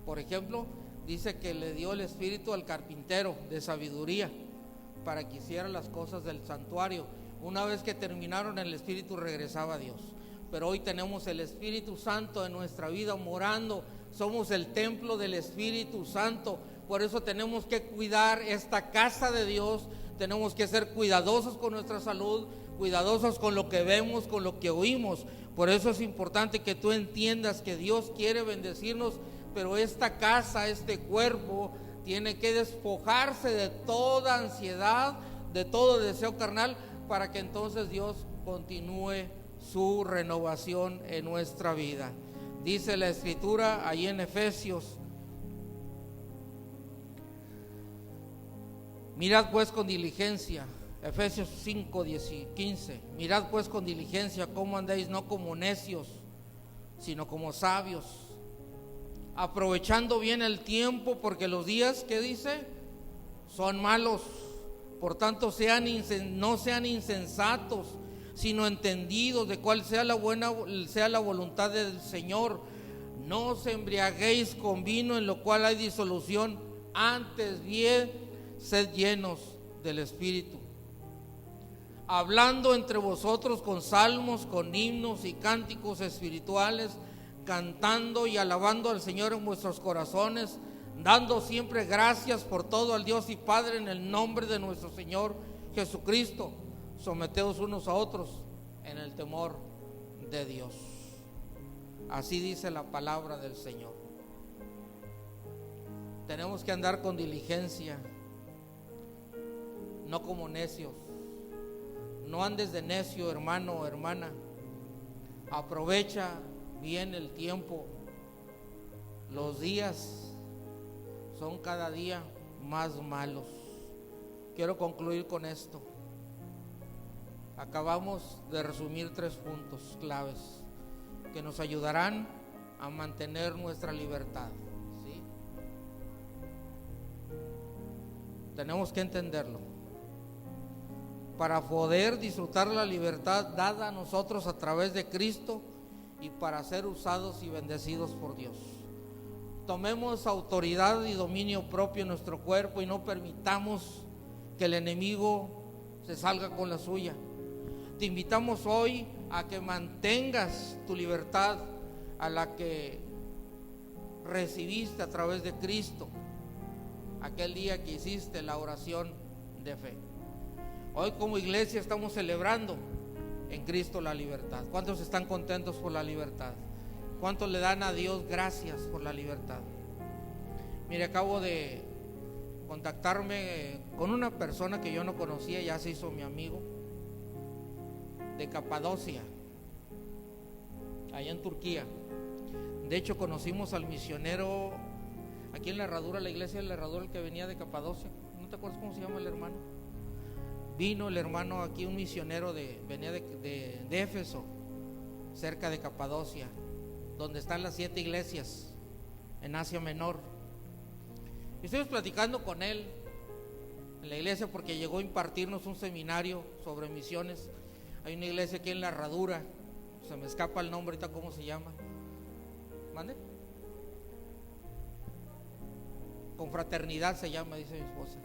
Por ejemplo, dice que le dio el Espíritu al carpintero de sabiduría para que hiciera las cosas del santuario. Una vez que terminaron, el Espíritu regresaba a Dios. Pero hoy tenemos el Espíritu Santo en nuestra vida morando. Somos el templo del Espíritu Santo. Por eso tenemos que cuidar esta casa de Dios. Tenemos que ser cuidadosos con nuestra salud, cuidadosos con lo que vemos, con lo que oímos. Por eso es importante que tú entiendas que Dios quiere bendecirnos, pero esta casa, este cuerpo, tiene que despojarse de toda ansiedad, de todo deseo carnal, para que entonces Dios continúe su renovación en nuestra vida. Dice la Escritura ahí en Efesios: mirad pues con diligencia, Efesios 5, 15, mirad pues con diligencia cómo andéis, no como necios, sino como sabios, aprovechando bien el tiempo, porque los días, ¿qué dice? Son malos. Por tanto, no sean insensatos, sino entendidos de cuál sea la voluntad del Señor. No os embriaguéis con vino, en lo cual hay disolución, antes bien sed llenos del Espíritu, hablando entre vosotros con salmos, con himnos y cánticos espirituales, cantando y alabando al Señor en vuestros corazones, dando siempre gracias por todo al Dios y Padre en el nombre de nuestro Señor Jesucristo. Someteos unos a otros en el temor de Dios. Así dice la palabra del Señor. Tenemos que andar con diligencia, no como necios. No andes de necio, hermano o hermana. Aprovecha bien el tiempo. Los días son cada día más malos. Quiero concluir con esto. Acabamos de resumir 3 puntos claves que nos ayudarán a mantener nuestra libertad, ¿sí? Tenemos que entenderlo. Para poder disfrutar la libertad dada a nosotros a través de Cristo y para ser usados y bendecidos por Dios. tomemos autoridad y dominio propio en nuestro cuerpo y no permitamos que el enemigo se salga con la suya. Te invitamos hoy a que mantengas tu libertad, a la que recibiste a través de Cristo aquel día que hiciste la oración de fe. Hoy como iglesia estamos celebrando en Cristo la libertad. ¿Cuántos están contentos por la libertad? ¿Cuántos le dan a Dios gracias por la libertad? Mire, acabo de contactarme con una persona que yo no conocía, ya se hizo mi amigo, de Capadocia, allá en Turquía. De hecho, conocimos al misionero aquí en la Herradura, la iglesia de la Herradura, el que venía de Capadocia. ¿No te acuerdas cómo se llama el hermano? Vino el hermano aquí, un misionero venía de Éfeso, cerca de Capadocia, donde están las 7 iglesias en Asia Menor. Y estuvimos platicando con él en la iglesia porque llegó a impartirnos un seminario sobre misiones. Hay una iglesia aquí en la Herradura, se me escapa el nombre ahorita, ¿cómo se llama? ¿Mande? Confraternidad se llama, dice mi esposa.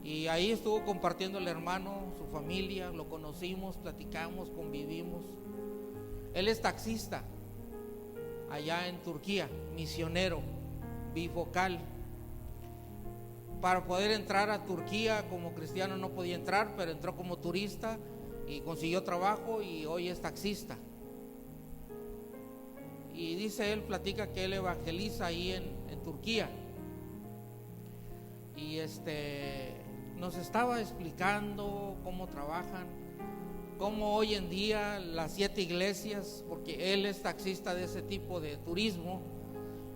Y ahí estuvo compartiendo el hermano, su familia, lo conocimos, platicamos, convivimos. Él es taxista allá en Turquía, misionero, bifocal. Para poder entrar a Turquía como cristiano no podía entrar, pero entró como turista y consiguió trabajo y hoy es taxista. Y dice él, platica que él evangeliza ahí en Turquía. Y nos estaba explicando cómo trabajan, cómo hoy en día las 7 iglesias, porque él es taxista de ese tipo de turismo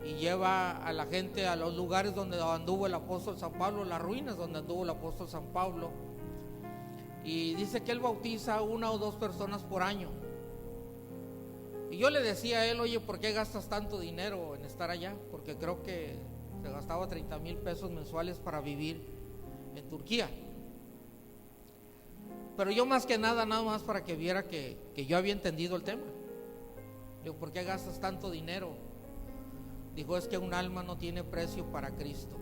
y lleva a la gente a los lugares donde anduvo el apóstol San Pablo, las ruinas donde anduvo el apóstol San Pablo. Y dice que él bautiza 1 o 2 personas por año. Y yo le decía a él, oye, ¿por qué gastas tanto dinero en estar allá? Porque creo que se gastaba 30,000 pesos mensuales para vivir en Turquía. Pero yo nada más para que viera que yo había entendido el tema. Digo, ¿por qué gastas tanto dinero? Dijo, es que un alma no tiene precio para Cristo.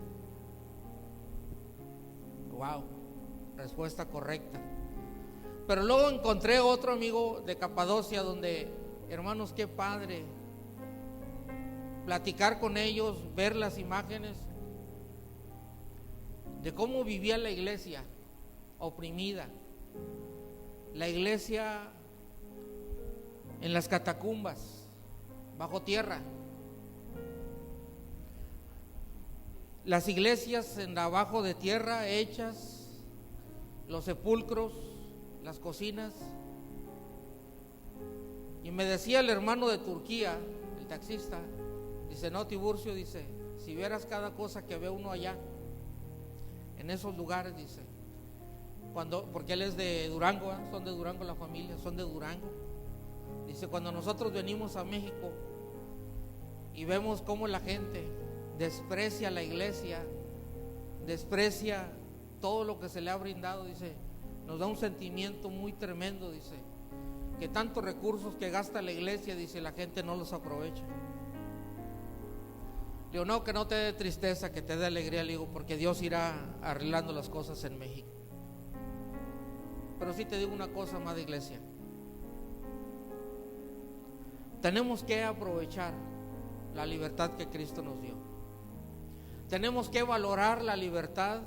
Wow, respuesta correcta. Pero luego encontré otro amigo de Capadocia donde, hermanos, qué padre platicar con ellos, ver las imágenes de cómo vivía la iglesia oprimida, la iglesia en las catacumbas, bajo tierra, las iglesias en abajo de tierra hechas, los sepulcros, las cocinas. Y me decía el hermano de Turquía, el taxista, dice, no, Tiburcio, dice, si vieras cada cosa que ve uno allá, en esos lugares, dice, porque él es de Durango, son de Durango la familia, son de Durango. Dice, cuando nosotros venimos a México y vemos cómo la gente desprecia la iglesia, desprecia todo lo que se le ha brindado, dice, nos da un sentimiento muy tremendo, dice, que tantos recursos que gasta la iglesia, dice, la gente no los aprovecha. Le digo, no, que no te dé tristeza, que te dé alegría, le digo, porque Dios irá arreglando las cosas en México. Pero sí te digo una cosa, amada iglesia, tenemos que aprovechar la libertad que Cristo nos dio. Tenemos que valorar la libertad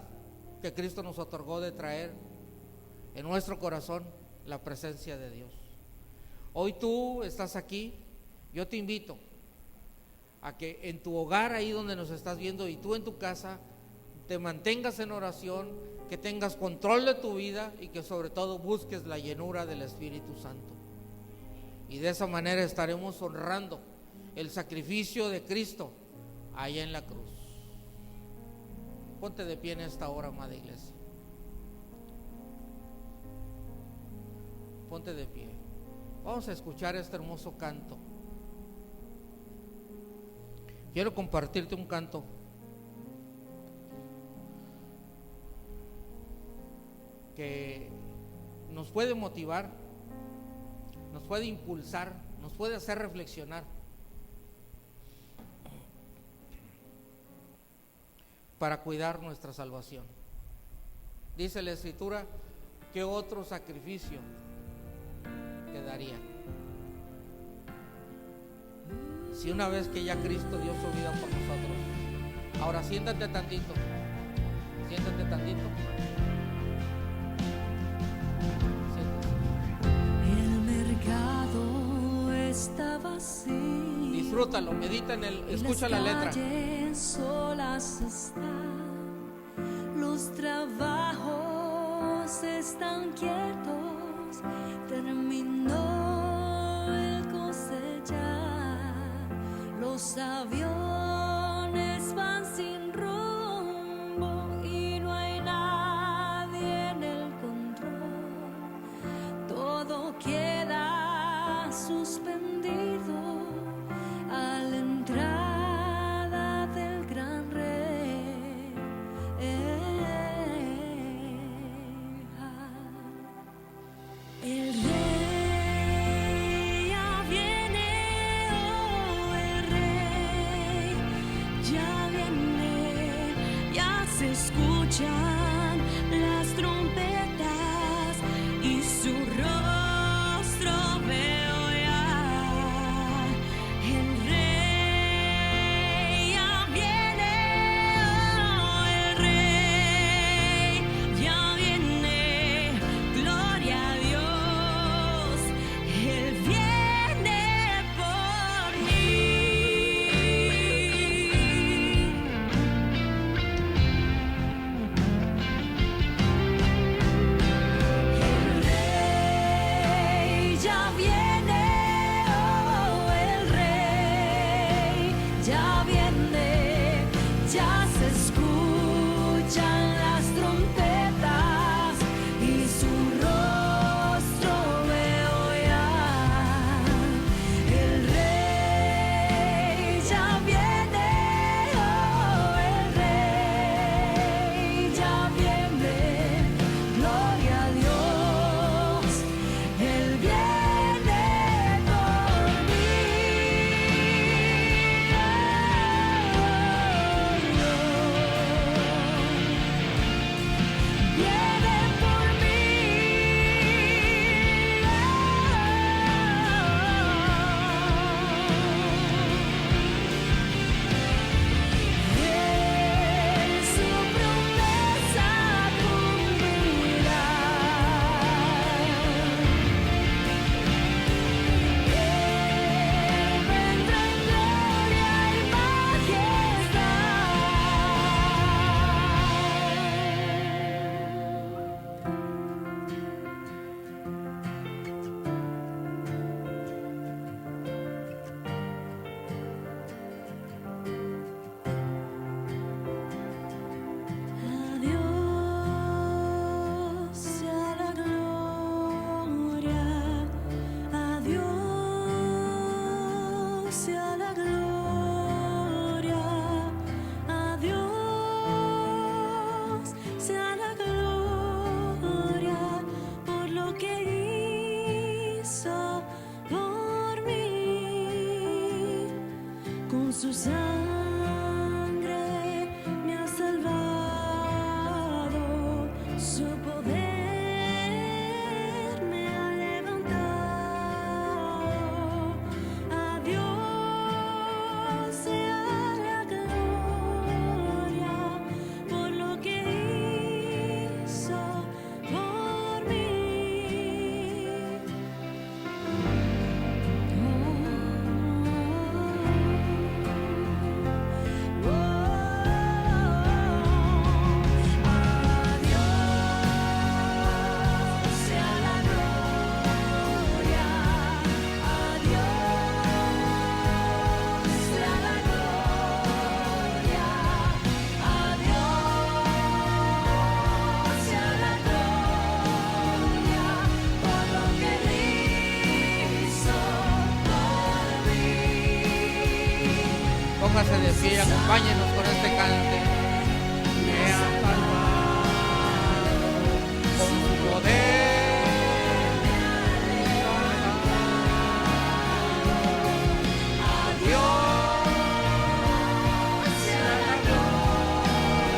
que Cristo nos otorgó de traer en nuestro corazón la presencia de Dios. Hoy tú estás aquí, yo te invito a que en tu hogar, ahí donde nos estás viendo, y tú en tu casa, te mantengas en oración, que tengas control de tu vida y que sobre todo busques la llenura del Espíritu Santo. Y de esa manera estaremos honrando el sacrificio de Cristo allá en la cruz. Ponte de pie en esta hora, amada iglesia. Ponte de pie. Vamos a escuchar este hermoso canto. Quiero compartirte un canto que nos puede motivar, nos puede impulsar, nos puede hacer reflexionar. para cuidar nuestra salvación. Dice la Escritura, ¿qué otro sacrificio te daría? Si una vez que ya Cristo dio su vida por nosotros. Ahora siéntate tantito. Siéntate tantito. El mercado está vacío. Disfrútalo, medita en él, escucha la letra. Las calles solas están, los trabajos están quietos, terminó el cosechar, los aviones van sin rumbo y no hay nadie en el control, todo queda suspendido a la entrada del gran rey. El rey ya viene, oh, el rey ya viene, ya se escuchan las trompetas y su rostro veo ya. El rey ya viene, oh, el rey ya viene, gloria a Dios, Él viene por mí. El rey ya viene, oh, el rey ya viene, ya se escuchan las trompetas y su rostro veo ya. El rey ya viene, oh, el rey ya viene, gloria a Dios, Él viene por mí. Viene por mí. Él su promesa cumplirá. Él vendrá en gloria y majestad. Adiós sea la gloria, adiós sea la gloria, adiós sea la gloria por lo que hizo por mí. Con su sangre me ha salvado, su poder me ha levantado. Adiós sea la gloria por lo que hizo por mí. Adiós sea la gloria, adiós sea la gloria, adiós sea la gloria por lo que hizo por mí. Póngase de pie, acompáñenos con este cante. Me ha salvado con su poder. Adiós sea la gloria.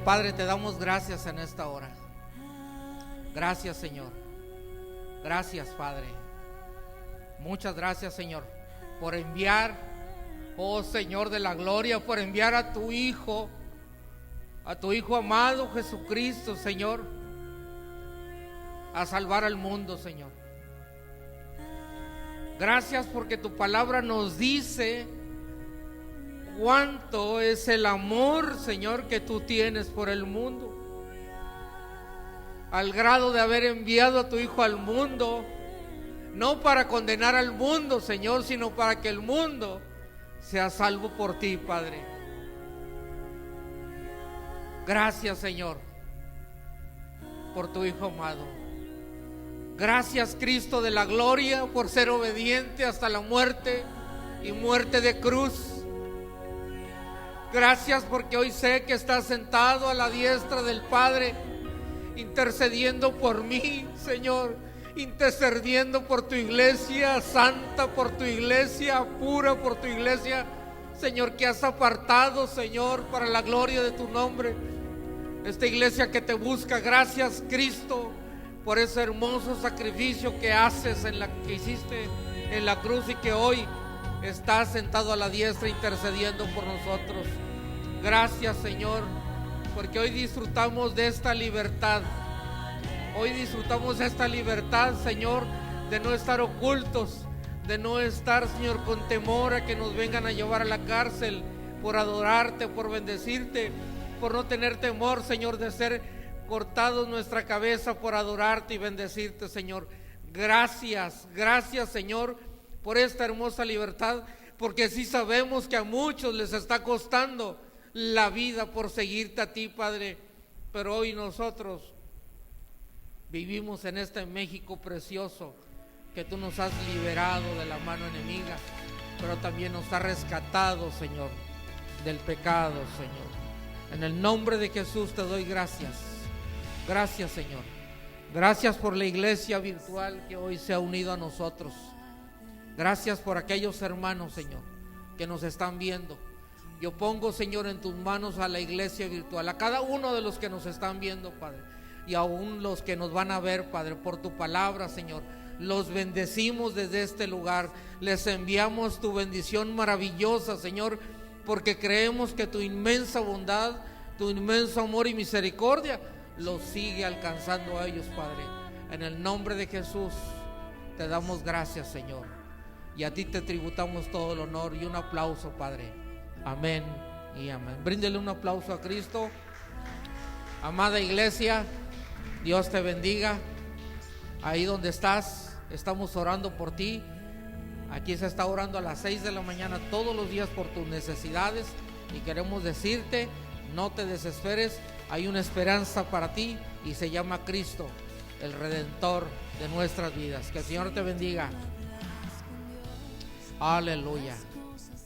Padre, te damos gracias en esta hora. Gracias, Señor. Gracias, Padre. Muchas gracias, Señor, por enviar, oh Señor de la gloria, por enviar a tu Hijo amado Jesucristo, Señor, a salvar al mundo, Señor. Gracias porque tu palabra nos dice cuánto es el amor, Señor, que tú tienes por el mundo, al grado de haber enviado a tu Hijo al mundo, no para condenar al mundo, Señor, sino para que el mundo sea salvo por ti, Padre. Gracias, Señor, por tu Hijo amado. Gracias, Cristo de la gloria, por ser obediente hasta la muerte y muerte de cruz. Gracias porque hoy sé que estás sentado a la diestra del Padre, intercediendo por mí, Señor, intercediendo por tu iglesia santa, por tu iglesia pura, por tu iglesia, Señor, que has apartado, Señor, para la gloria de tu nombre. Esta iglesia que te busca. Gracias, Cristo, por ese hermoso sacrificio que haces, que hiciste en la cruz, y que hoy estás sentado a la diestra intercediendo por nosotros. Gracias, Señor, porque hoy disfrutamos de esta libertad. Hoy disfrutamos de esta libertad, Señor, de no estar ocultos, de no estar, Señor, con temor a que nos vengan a llevar a la cárcel por adorarte, por bendecirte, por no tener temor, Señor, de ser cortados nuestra cabeza por adorarte y bendecirte, Señor. Gracias, gracias, Señor, por esta hermosa libertad, porque sí sabemos que a muchos les está costando la vida por seguirte a ti, Padre, pero hoy nosotros vivimos en este México precioso que tú nos has liberado de la mano enemiga, pero también nos has rescatado, Señor, del pecado, Señor. En el nombre de Jesús te doy gracias. Gracias, Señor. Gracias por la iglesia virtual que hoy se ha unido a nosotros. Gracias por aquellos hermanos, Señor, que nos están viendo. Yo pongo, Señor, en tus manos a la iglesia virtual, a cada uno de los que nos están viendo, Padre, y aún los que nos van a ver, Padre, por tu palabra, Señor. Los bendecimos desde este lugar. Les enviamos tu bendición maravillosa, Señor, porque creemos que tu inmensa bondad, tu inmenso amor y misericordia los sigue alcanzando a ellos, Padre. En el nombre de Jesús te damos gracias, Señor, y a ti te tributamos todo el honor y un aplauso, Padre. Amén y amén. Bríndele un aplauso a Cristo. Amada iglesia, Dios te bendiga. Ahí donde estás, estamos orando por ti. Aquí se está orando a las 6 de la mañana todos los días por tus necesidades, y queremos decirte, no te desesperes. Hay una esperanza para ti y se llama Cristo, el Redentor de nuestras vidas. Que el Señor te bendiga. Aleluya.